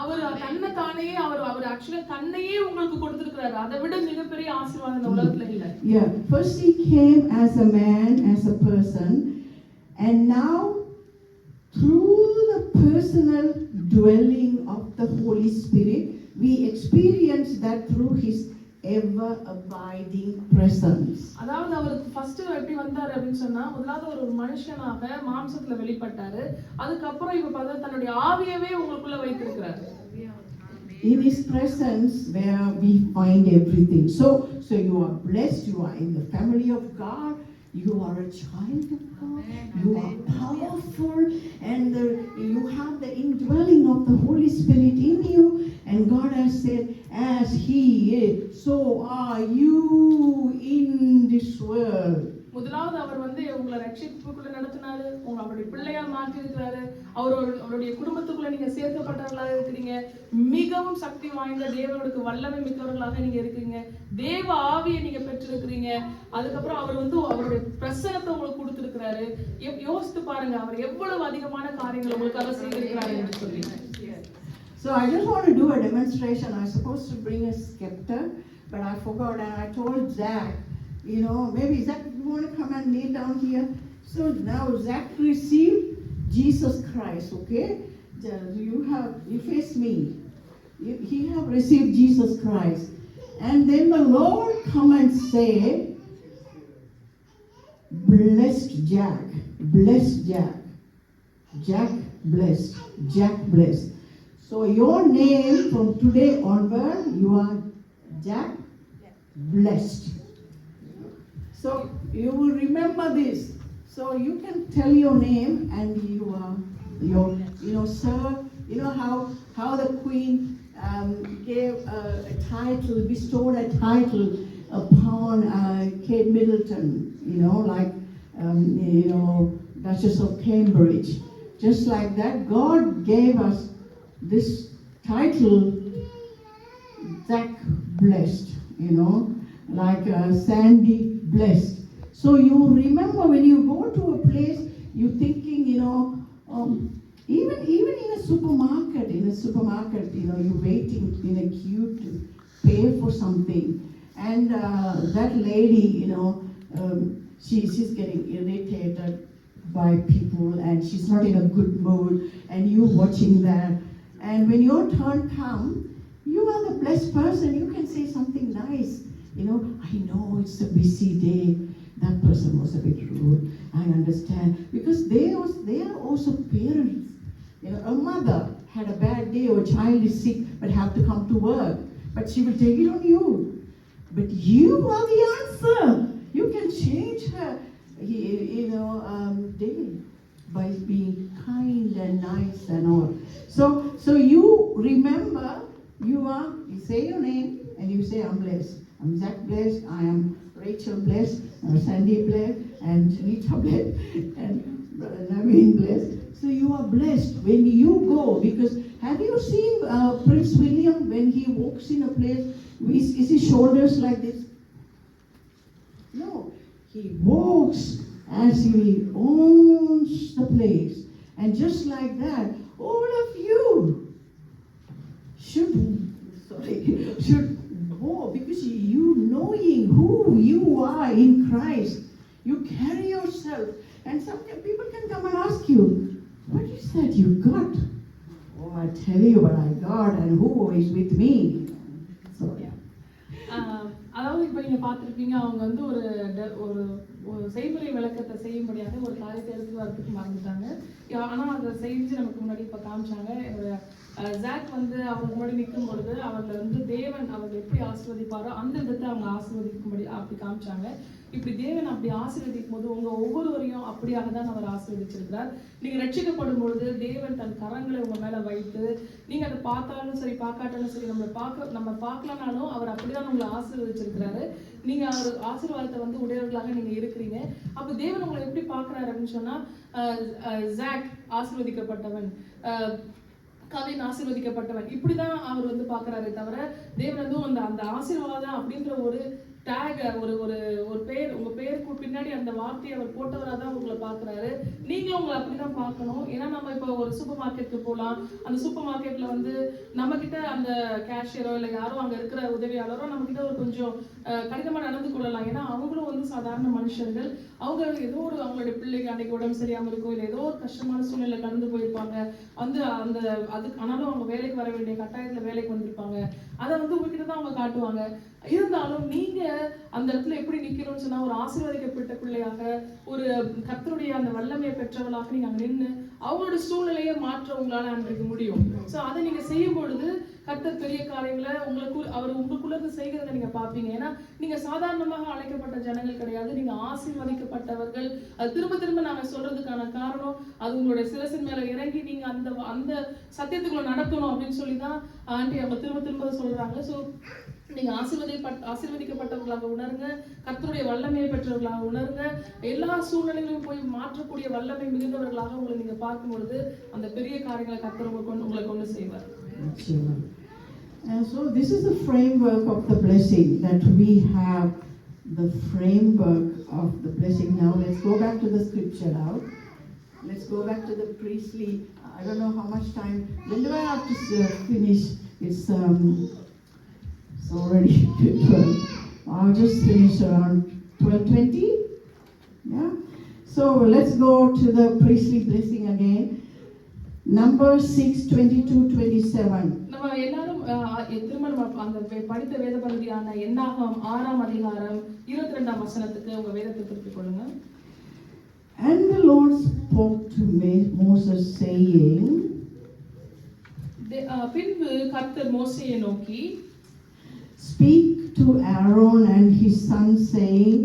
அவர் தன்னைத்தானே அவர் ஆக்சுவலா தன்னையே உங்களுக்கு கொடுத்திருக்கிறார். அதை விட மிகப்பெரிய ஆசீர்வாதம் இந்த உலகத்துல இல்ல. Yeah, first He came as a man, as a person, and now through the personal dwelling of the Holy Spirit, we experience that through His ever abiding presence. அதாவது அவர் ஃபர்ஸ்ட் எப்படி வந்தார் அப்படினு சொன்னா, முதலாவது ஒரு மனுஷனாக மாம்சத்துல வெளிப்பட்டாரு. அதுக்கு அப்புறம் இவர் தன்னுடைய ஆவியவே உங்களுக்குள்ள வைத்திருக்கிறார். In His presence where we find everything. So you are blessed, you are in the family of God, you are a child of God, you are powerful, and you have the indwelling of the Holy Spirit in you, and God has said, as He is, so are you in this world. முதலாவது அவர் உங்களை ரட்சிப்புக்குள்ள நடத்தினாரு, அவருடைய பிள்ளையா மாற்றி இருக்கிறாரு. அவருடைய குடும்பத்துக்குள்ள நீங்க சேர்க்கப்பட்டவர்களாக இருக்கிறீங்க. மிகவும் சக்தி வாய்ந்த தேவனுக்கு வல்லமை மிக்கவர்களாக நீங்க இருக்கீங்க. தேவ ஆவியை நீங்க பெற்றிருக்கிறீங்க. அதுக்கப்புறம் அவர் அவருடைய பிரசன்னத்தை உங்களுக்கு கொடுத்திருக்கிறாரு. யோசித்து பாருங்க, அவர் எவ்வளவு அதிகமான காரியங்கள் உங்களுக்காக செய்திருக்கிறாரு என்று சொல்லி. So I just want to do a demonstration. I was supposed to bring a scepter, but I forgot, and I told Zach, You know, maybe Zach, you want to come and kneel down here? So now Zach received Jesus Christ, okay? You face me. He have received Jesus Christ. And then the Lord come and say, blessed Jack, blessed Jack. Jack blessed, Jack blessed. So your name from today onward, you are Jack blessed. So you will remember this. So you can tell your name and you are sir. You know how the Queen gave a title, bestowed a title upon Kate Middleton. Duchess of Cambridge. Just like that, God gave us this title, Zach blessed. Like Sandy blessed. So you remember when you go to a place, you thinking, even in a supermarket, you're waiting in a queue to pay for something, and that lady, she's getting irritated by people, and she's not in a good mood, and you watching that, and when your turn comes, you are the blessed person. You can say something nice. I know it's a busy day. That person was a bit rude. I understand. Because they are also parents. A mother had a bad day or a child is sick but have to come to work. But she will take it on you. But you are the answer. You can change her day by being kind and nice and all. So you remember, you say your name and you say, I'm blessed. I'm Zach blessed, I am Rachel blessed, I'm Sandy blessed, and Rita blessed, and Naveen blessed. So you are blessed when you go, because have you seen Prince William when he walks in a place, is his shoulders like this? No, he walks as he owns the place. And just like that, all of you should go, because you knowing who you are in Christ, you carry yourself, and some people can come and ask you, what is that you got? Oh, I tell you what I got and who is with me. So yeah. அதாவது இப்போ நீங்கள் பார்த்துருப்பீங்க, அவங்க வந்து ஒரு செய்முறை விளக்கத்தை செய்யும்படியாக ஒரு காரியத்தை எடுத்துட்டு வரதுக்கு மறந்துட்டாங்க. ஆனால் அதை செஞ்சு நமக்கு முன்னாடி இப்போ காமிச்சாங்க. என்னோட ஜாக் வந்து அவங்க முன்னாடி நிற்கும் பொழுது அவர்களை வந்து தேவன் அவர்கள் எப்படி ஆசீர்வதிப்பாரோ அந்த விதத்தை அவங்க ஆசீர்வதிக்கும்படி அப்படி காமிச்சாங்க. இப்படி தேவன் அப்படி ஆசீர்வதிக்கும் போது உங்க ஒவ்வொருவரையும் அப்படியாக தான் அவர் ஆசீர்வதிச்சிருக்கிறார். நீங்க ரட்சிக்கப்படும் பொழுது தேவன் தன் கரங்களை உங்க மேல வைத்து, நீங்க அதை பார்த்தாலும் சரி பார்க்காட்டாலும் சரி, நம்ம பார்க்கலனாலும் அவர் அப்படிதான் உங்களை ஆசீர்வதிச்சிருக்கிறாரு. நீங்க அவர் ஆசீர்வாதத்தை வந்து உடையவர்களாக நீங்க இருக்கிறீங்க. அப்ப தேவன் உங்களை எப்படி பார்க்கிறாரு அப்படின்னு சொன்னா, ஜாக் ஆசீர்வதிக்கப்பட்டவன், கவின் ஆசீர்வதிக்கப்பட்டவன், இப்படிதான் அவர் வந்து பார்க்கிறாரே தவிர தேவன் வந்து அந்த ஆசீர்வாதம் அப்படின்ற ஒரு டேக், ஒரு பேர், உங்க பேருக்கு பின்னாடி அந்த வார்த்தையை அவர் போட்டவராக தான் உங்களை பார்க்குறாரு. நீங்களும் உங்களை அப்படிதான் பார்க்கணும். ஏன்னா நம்ம இப்போ ஒரு சூப்பர் மார்க்கெட்டுக்கு போகலாம். அந்த சூப்பர் மார்க்கெட்ல வந்து நம்ம கிட்ட அந்த கேஷியரோ இல்லை யாரோ அங்கே இருக்கிற உதவியாளரோ நம்ம கிட்ட ஒரு கொஞ்சம் கடினமாக நடந்து கொள்ளலாம். ஏன்னா அவங்களும் வந்து சாதாரண மனுஷர்கள். அவங்க ஏதோ ஒரு அவங்களுடைய பிள்ளைக்கு அன்னைக்கு உடம்பு சரியாமல் இருக்கும், இல்லை ஏதோ ஒரு கஷ்டமான சூழ்நிலை கடந்து போயிருப்பாங்க. அதுக்கு ஆனாலும் அவங்க வேலைக்கு வர வேண்டிய கட்டாயத்தில் வேலைக்கு வந்திருப்பாங்க. அதை வந்து உங்ககிட்ட தான் அவங்க காட்டுவாங்க. இருந்தாலும் நீங்க அந்த இடத்துல எப்படி நிக்கணும்னு சொன்னா, ஒரு ஆசீர்வதிக்கப்பட்ட பிள்ளையாக, ஒரு கர்த்தருடைய அந்த வல்லமையை பெற்றவளாக நீங்க அங்க நின்று அவங்களோட சூழ்நிலையை மாற்ற உங்களால அன்றைக்கு முடியும். சோ அதை நீங்க செய்யும் பொழுது கர்த்தர் பெரிய காரியங்களை உங்களுக்குள்ள செய்கிறத நீங்க பாப்பீங்க. ஏன்னா நீங்க சாதாரணமாக அழைக்கப்பட்ட ஜனங்கள் கிடையாது, நீங்க ஆசீர்வதிக்கப்பட்டவர்கள். அது திரும்ப திரும்ப நாங்க சொல்றதுக்கான காரணம், அது உங்களுடைய சிரசின் மேல இறங்கி நீங்க அந்த சத்தியத்துக்குள்ள நடக்கணும் அப்படின்னு சொல்லிதான் ஆண்டி அவங்க திரும்ப திரும்ப சொல்றாங்க. சோ நீங்க ஆசீர்வதிக்கப்பட்டவர்களாக உணருங்க, கர்த்தருடைய வல்லமையை பெற்றவர்களாக உணருங்க. எல்லா சூழ்நிலைகளையும் போய் மாற்றக்கூடிய வல்லமை மிகுந்தவர்களாக உங்களை நீங்க பார்க்கும் பொழுது அந்த பெரிய காரியங்களை கர்த்தர் உங்களை கொண்டு செய்வார். And so this is the framework of the blessing, that we have the framework of the blessing. Now let's go back to the scripture now. Let's go back to the priestly. I don't know how much time. When do I have to finish? It's already 12. I'll just finish around 12:20. Yeah. So let's go to the priestly blessing again. Numbers 6:22-27. நம்ம எல்லாரும் திரும்ப நம்ம அந்த படித்த வேத பகுதியான என்னாகமம் 6ஆம் அதிகாரம் 22ஆம் வசனத்துக்கு உங்க வேதத்தை திருப்பிக் கொள்ளுங்க. And the Lord spoke to Moses saying, பின்பு கர்த்தர் மோசேயை நோக்கி, speak to Aaron and his sons saying,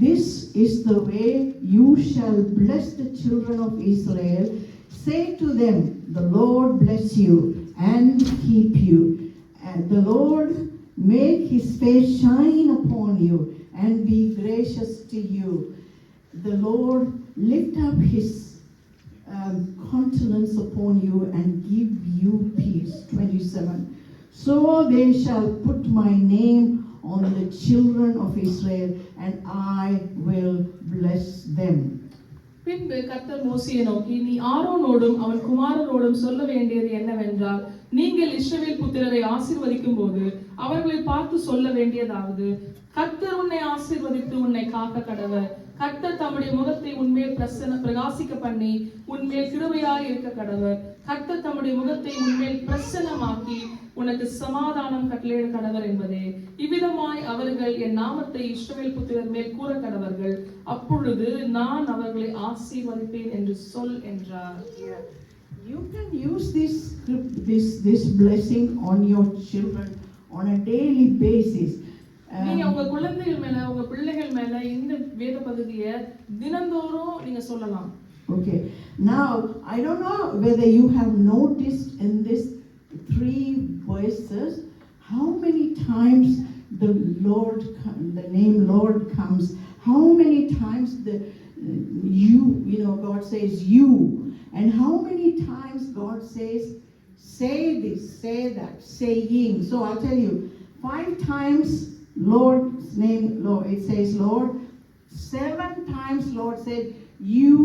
this is the way you shall bless the children of Israel. Say to them, the Lord bless you and keep you. And the Lord make his face shine upon you and be gracious to you. The Lord lift up his countenance upon you and give you peace. 27. So they shall put my name on the children of Israel and I will bless them. பின்பு கர்த்தர் மோசேயை நோக்கி, நீ ஆரோனோடும் அவன் குமாரரோடும் சொல்ல வேண்டியது என்னவென்றால், நீங்கள் இஸ்ரவேல் புத்திரரை ஆசீர்வதிக்கும் போது அவர்களை பார்த்து சொல்ல வேண்டியதாவது, கர்த்தர் உன்னை ஆசீர்வதித்து உன்னை காக்க கடவர். கர்த்தர் தம்முடைய முகத்தை உன்மேல் பிரகாசிக்க பண்ணி உன்மேல் கிருபையாய் இருக்க கடவர். கர்த்தர் தம்முடைய முகத்தை உன்மேல் பிரசன்னமாக்கி உனக்கு சமாதானம் கட்டளையிட கடவர் என்பதே. இவ்விதமாய் அவர்கள் என் நாமத்தை இஸ்ரவேல் புத்திரர் மேல் கூற கடவர்கள். அப்பொழுது நான் அவர்களை ஆசீர்வதிப்பேன் என்று சொல் என்றார். You can use this blessing on your children on a daily basis. நீங்க உங்க குழந்தைகள் மேல உங்க பிள்ளைகள் மேல இந்த வேத பகுதியை தினந்தோறும் நீங்க சொல்லலாம். Okay, now I don't know whether you have noticed in this 3 verses how many times the name Lord comes, how many times you know God says you, and how many times God says say this, say that, saying. So I'll tell you, 5 times Lord's name, Lord, it says Lord. 7 times Lord said you.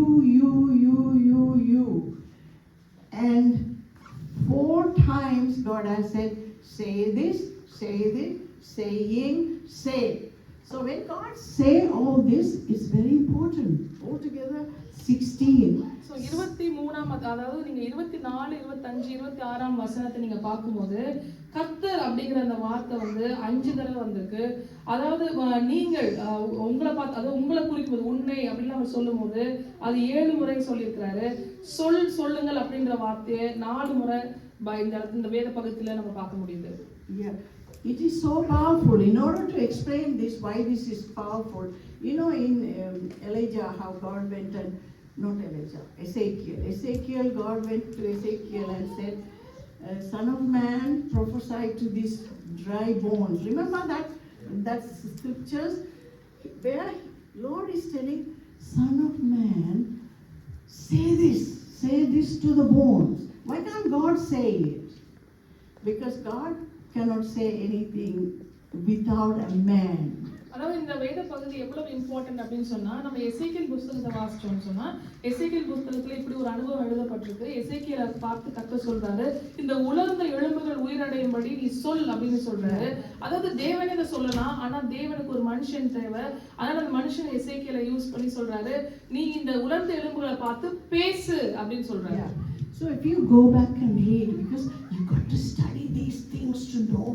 And 4 times God has said say this, saying, say. So when God say all this, it's very important. Altogether 16. So 23ஆம் அதாவது நீங்க 24, 25, 26ஆம் வசனத்தை நீங்க பார்க்கும்போது கர்த்தர் அப்படிங்கிற அந்த வார்த்தை 5 தடவை வந்திருக்கு. அதாவது நீங்கள் உங்களை பார்த்து, அதாவது உங்களை குறிக்கும்போது உன்னை அப்படின்னு அவர் சொல்லும்போது அது 7 முறை சொல்லியிருக்கிறாரு. சொல்லுங்கள் அப்படிங்கிற வார்த்தையை 4 முறை இந்த வேத பகுதியில நம்ம பார்க்க முடியுது. Yeah. It is so powerful. In order to explain this, why this is powerful, you know, in Elijah, how God went and, not Elijah, Ezekiel, God went to Ezekiel and said, son of man, prophesy to these dry bones. Remember that scriptures where Lord is telling, son of man, say this to the bones. Why can't God say it? Because God cannot say anything without a man. அதாவது இந்த வேத பகுதி எவ்வளவு important அப்படின்னு சொன்னா, நம்ம எசேக்கியேல் புத்தகத்தை வாசிச்சோம்னு சொன்னா, எசேக்கியேல் புத்தகத்துல இப்படி ஒரு அனுபவம் எழுதப்பட்டிருக்கு. எசேக்கியேலை பார்த்து கர்த்தர் சொல்றாரு, இந்த உலர்ந்த எலும்புகள் உயிரடையும்படி நீ சொல் அப்படின்னு சொல்றாரு. அதாவது தேவனே இதை சொல்லலாம், ஆனா தேவனுக்கு ஒரு மனுஷன் தேவை. அதனால அந்த மனுஷன் எசேக்கியேலை யூஸ் பண்ணி சொல்றாரு, நீ இந்த உலர்ந்த எலும்புகளை பார்த்து பேசு அப்படின்னு சொல்றாரு. So if you go back and read, because you got to study these things to know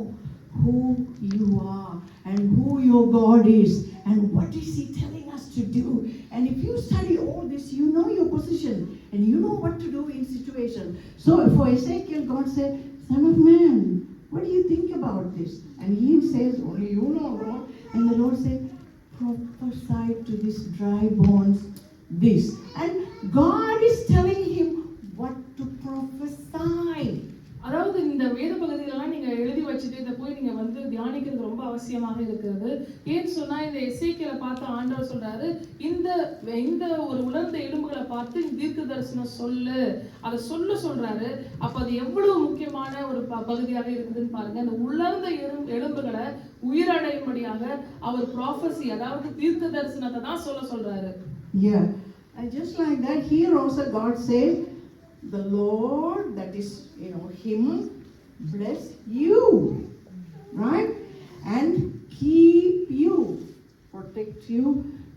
who you are and who your God is and what is he telling us to do. And if you study all this, you know your position and you know what to do in situation. So for Ezekiel, God said, son of man, what do you think about this? And he says, only you know, Lord. And the Lord said, prophesy to these dry bones this. And God is telling him what to prophesy. அதாவது இந்த வேத பகுதிகளெல்லாம் நீங்க எழுதி வச்சுட்டு இதை போய் நீங்க தியானிக்கிறது ரொம்ப அவசியமாக இருக்கிறது. ஏன்னு சொன்னா இந்த எசேக்கியேலை பார்த்து ஆண்டவர் சொல்றாரு, இந்த ஒரு உலர்ந்த எலும்புகளை பார்த்து தீர்க்க தரிசனம் சொல்லு, அதை சொல்றாரு. அப்ப அது எவ்வளவு முக்கியமான ஒரு பகுதியாக இருக்குதுன்னு பாருங்க. அந்த உலர்ந்த எலும்புகளை உயிரடையும்படியாக அவர் ப்ராஃபஸி, அதாவது தீர்க்க தரிசனத்தை தான் சொல்றாரு. Yeah, and just like that, here also God says, the Lord, that is, you know, him, bless you, right? And keep you, protect protect you.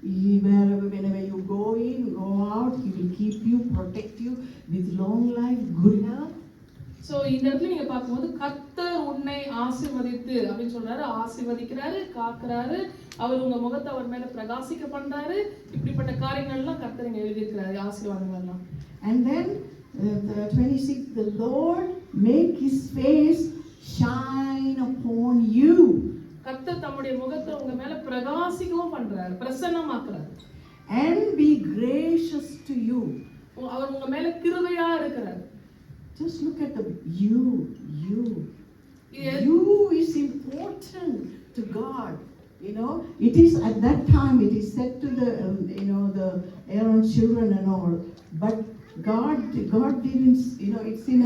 Whenever you go in, go out, He will keep you, protect you with long life, good health. So இந்த இடத்துல நீங்க பார்க்கும்போது கர்த்தர் உன்னை ஆசீர்வதித்து அப்படின்னு சொல்றாரு, ஆசீர்வதிக்கிறாரு, காக்குறாரு, அவர் உங்க முகத்தை அவர் மேல பிரகாசிக்க பண்றாரு. இப்படிப்பட்ட காரியங்கள்லாம் கர்த்தர் இங்க எழுதியிருக்கிறாரு, ஆசீர்வாதங்கள்லாம். And then the 26, the Lord make His face shine upon you. கர்த்தர் தம்முடைய முகத்தை உங்க மேல பிரகாசிக்கவும் பண்றாரு, பிரசன்னமாக்குறாரு. And be gracious to you. அவர் உங்க மேல கிருபையா இருக்கிறாரு. Just look at you. You is important to God. You know, it is at that time it is said to the the Aaron children and all. But God didn't. It's in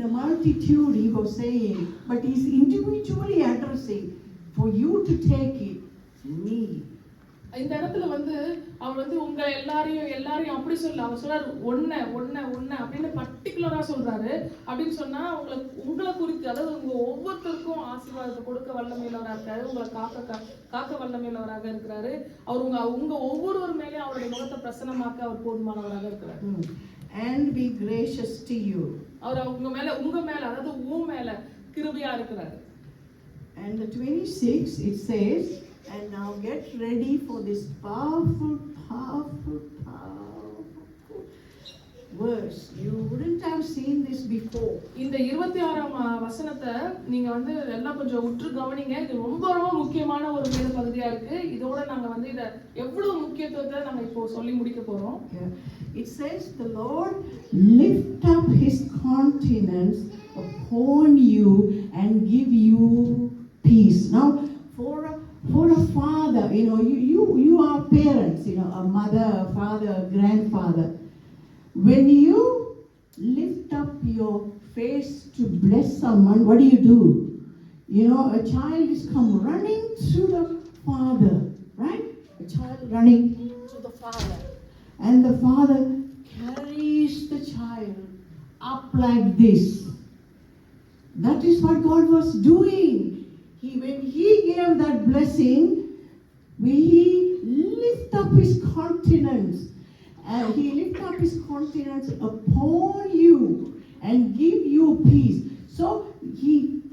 a multitude He was saying. But He's individually addressing for you to take it. Me. இந்த இடத்துல அவர் உங்க எல்லாரையும் அப்படி சொல்ல, அவர் சொல்றாரு ஒன்ன அப்படின்னு பர்டிகுலரா சொல்றாரு. அப்படின்னு சொன்னா உங்களை குறித்து, அதாவது உங்க ஒவ்வொருத்தருக்கும் ஆசீர்வாதத்தை கொடுக்க வல்லமையுள்ளவராக இருக்காரு, உங்களை காக்க வல்லமையுள்ளவராக இருக்கிறாரு. அவர் உங்க ஒவ்வொருவர் மேலேயும் அவருடைய முகத்தை பிரசன்னமாக்க அவர் போதுமானவராக இருக்கிறார். And be gracious to you. அவர் உங்க மேல அதாவது உன் மேல கிருபையா இருக்கிறாரு. And the 26 it says, and now get ready for this powerful verse. You wouldn't have seen this before. இந்த 26ஆம் வசனத்தை நீங்க எல்லாம் கொஞ்சம் உற்று கவனிங்க. இது ரொம்ப ரொம்ப முக்கியமான ஒரு வேத பகுதியா இருக்கு. இதோட நாங்க இத எவ்வளவு முக்கியத்துவத்தை நாங்க இப்போ சொல்லி முடிக்க போறோம். It says the Lord lift up His countenance upon you and give you peace. Now for a father, you are parents, a mother, a father, a grandfather. When you lift up your face to bless someone, what do? A child is come running to the father, right? A child running to the father. And the father carries the child up like this. That is what God was doing. When He gave that blessing, He lift up His countenance. He lift up His countenance upon you and give you peace. So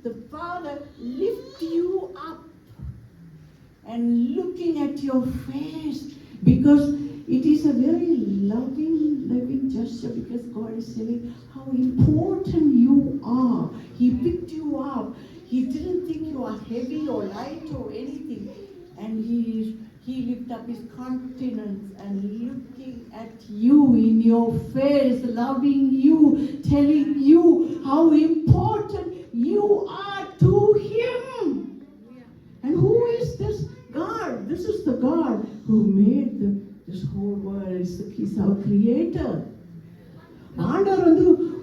the Father lift you up and looking at your face, because it is a very loving gesture, because God is saying how important you are. He picked you up. He didn't think you are heavy or light or anything. And He lifted up His countenance and looking at you in your face, loving you, telling you how important you are to Him. And who is this God? This is the God who made this whole world. He's our creator. ஆண்டவர்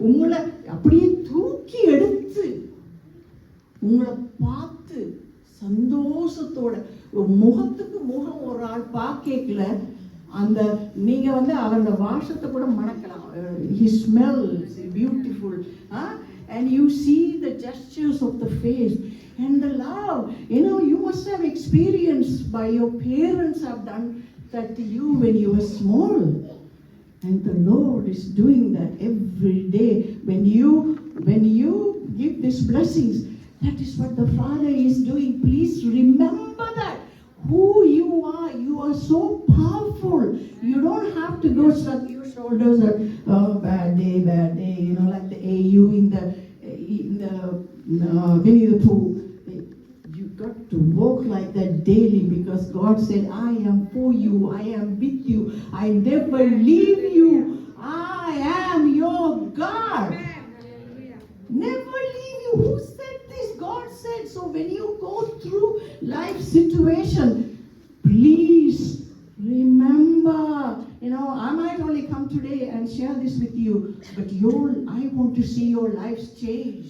உங்களை அப்படியே தூக்கி எடுத்து உங்களை பார்த்து சந்தோஷத்தோட முகத்துக்கு முகம் ஒரு ஆள் பார்க்கல, அந்த நீங்க அவரோட வாசத்தை கூட மணக்கலாம். He smells beautiful, and you see the gestures of the face and the love. You must have experienced by your parents have done that to you when you were small. And the Lord is doing that every day. When you give these blessings, that is what the Father is doing. Please remember that. Who you are. You are so powerful. You don't have to go shrug your shoulders and, bad day, like the AU in the Winnie the Pooh. You got to walk like that daily, because God said, I am for you. I am with you. I never leave you. I am your God. Never leave you. Who said this? God said. So when you go through life situation, please remember. I might only come today and share this with you, but I want to see your lives change,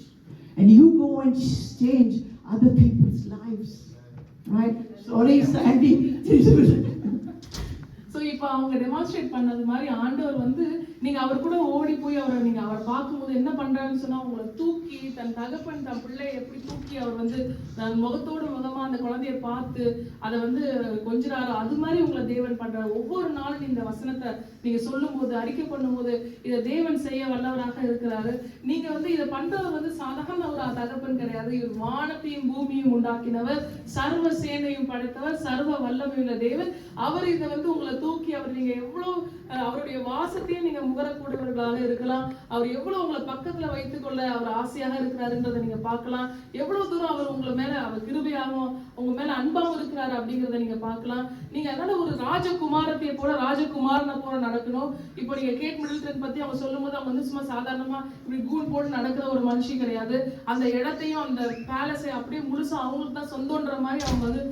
and you go and change other people's lives, right? Sorry, Sandy. So இப்போ அவங்க demonstrate பண்ணது மாதிரி ஆண்டவர் நீங்க அவர் கூட ஓடி போய் அவரை பார்க்கும்போது என்ன பண்றாருன்னு சொன்னா, உங்களை தூக்கி தன் தகப்பன் தன் பிள்ளையை எப்படி தூக்கி அவர் வந்து முகத்தோடு முகமா அந்த குழந்தைய பார்த்து அதை வந்து கொஞ்சிறாரோ அது மாதிரி உங்களை தேவன் பண்றாரு. ஒவ்வொரு நாளும் இந்த வசனத்தை நீங்க சொல்லும் போது, அறிக்கை பண்ணும்போது, இதை தேவன் செய்ய வல்லவராக இருக்கிறாரு. நீங்க வந்து இதை பண்றவர் வந்து சாதாரண ஒரு தகப்பன் கிடையாது. இவர் வானத்தையும் பூமியும் உண்டாக்கினவர், சர்வ சேனையும் படைத்தவர், சர்வ வல்லமையுள்ள தேவன். அவர் இதை வந்து உங்களை தூக்கி நீங்க எவ்வளவு அவருடைய வாசத்தையும் நீங்க முகரக்கூடியவர்களாக இருக்கலாம். அவர் எவ்வளவு உங்களை பக்கத்துல வைத்துக் கொள்ள அவர் ஆசையாக இருக்கிறாருன்றதை நீங்க பார்க்கலாம். எவ்வளவு தூரம் அவர் உங்களை மேல அவர் கிருபையாகவும் உங்க மேல அன்பாவும் இருக்கிறாரு அப்படிங்கிறத நீங்க பார்க்கலாம். நீங்க அதனால ஒரு ராஜகுமாரத்தை போல ராஜகுமாரனை போல நடக்கணும். இப்போ நீங்க கேட் மிடில்டன் பத்தி அவங்க சொல்லும் போது அவங்க வந்து சும்மா சாதாரணமா இப்படி கூன் போட்டு நடக்கிற ஒரு மனுஷி கிடையாது. அந்த இடத்தையும் அந்த பேலஸை அப்படியே முழுசா அவங்களுக்கு தான் சொந்தன்ற மாதிரி அவங்க வந்து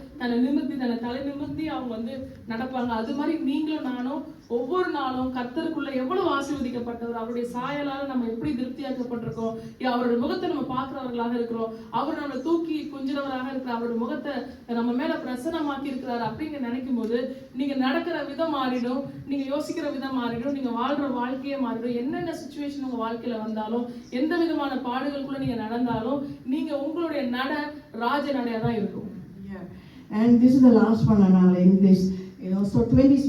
தன்னை தலை நிமிர்த்தி அவங்க வந்து நடப்பாங்க. அது மாதிரி நீங்களும் நானும் ஒவ்வொரு நாளும் கர்த்தருக்குள்ள எவ்வளவு ஆசீர்வதிக்கப்பட்டவர், அவருடைய சாயலால நம்ம எப்படி திருப்தியாக்கப்பட்டிருக்கோம், அவருடைய முகத்தை நம்ம பார்க்கிறவர்களாக இருக்கிறோம், அவர் நம்ம தூக்கி கொஞ்சிறவராக இருக்கிற அவருடைய முகத்தை நம்ம மேல பிரசன்னமாக்கி இருக்கிறாரு அப்படிங்க நினைக்கும் போது நீங்க நடக்கிற விதம் மாறிடும், நீங்க யோசிக்கிற விதம் மாறிடும், நீங்க வாழ்ற வாழ்க்கையே மாறிடும். என்னென்ன சுச்சுவேஷன் உங்க வாழ்க்கையில வந்தாலும், எந்த விதமான பாடுகளுக்குள்ள நீங்க நடந்தாலும், நீங்க உங்களுடைய நட ராஜ நடையா தான் இருக்கும். And this is the last one, and I'll end this. So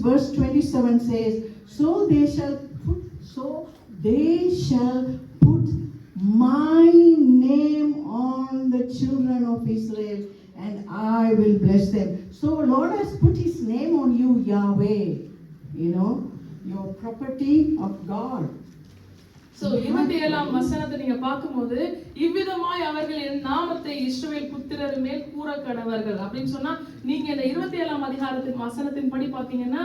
verse 27 says, so they shall put my name on the children of Israel, and I will bless them. So Lord has put his name on you, Yahweh, your property of God. So 27ஆம் வசனத்தை நீங்க பார்க்கும்போது, இவ்விதமாய் அவர்கள் என் நாமத்தை இஸ்ரவேல் புத்திரர் மேல் கூற கடவர்கள் அப்படின்னு சொன்னா, நீங்க இந்த 27ஆம் அதிகாரத்தின் வசனத்தின்படி பாத்தீங்கன்னா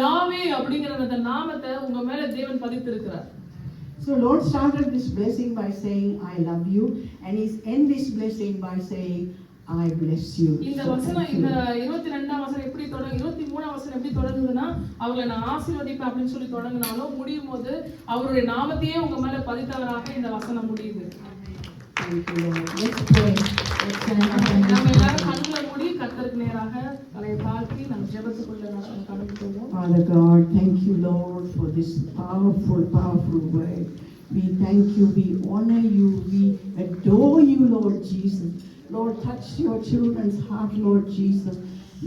யாவே அப்படிங்கிற அந்த நாமத்தை உங்க மேல தேவன் பதித்திருக்கிறார். So Lord started this blessing by saying I love you, and he's end this blessing by saying I bless you. இந்த வசனம் இந்த 22ஆம் வசனம் எப்படி தொடங்கு, 23ஆம் வசனம் எப்படி தொடங்குதுன்னா, அவங்களை நான் ஆசீர்வதிப்பேன் அப்படின்னு சொல்லி தொடங்கினாலும் முடியும் போது அவருடைய நாமத்தையே உங்க மேல பதித்தவராக இந்த வசனம் முடியுது. நம்ம எல்லாரும் கண்களை மூடி கர்த்தருக்கு நேராக தலையை தாழ்த்தி நம்ம ஜெபத்துக்குள்ள கடந்து போவோம். Father God, thank you Lord for this powerful word. We thank you, we honor you, we adore you Lord Jesus. Lord, touch your children's heart, Lord Jesus.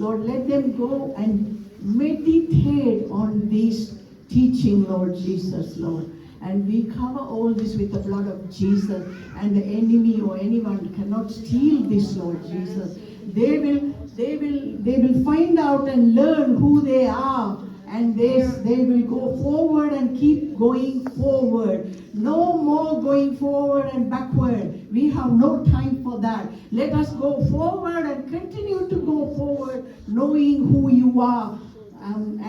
Lord, let them go and meditate on this teaching, Lord Jesus, Lord. And we cover all this with the blood of Jesus, and the enemy or anyone cannot steal this, Lord Jesus. They will find out and learn who they are, and they will go forward and keep going forward. No more going forward and backward. We have no time for that. Let us go forward and continue to go forward, knowing who you are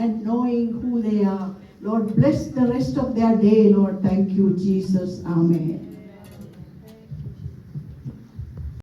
and knowing who they are. Lord, bless the rest of their day, Lord. Thank you, Jesus. Amen.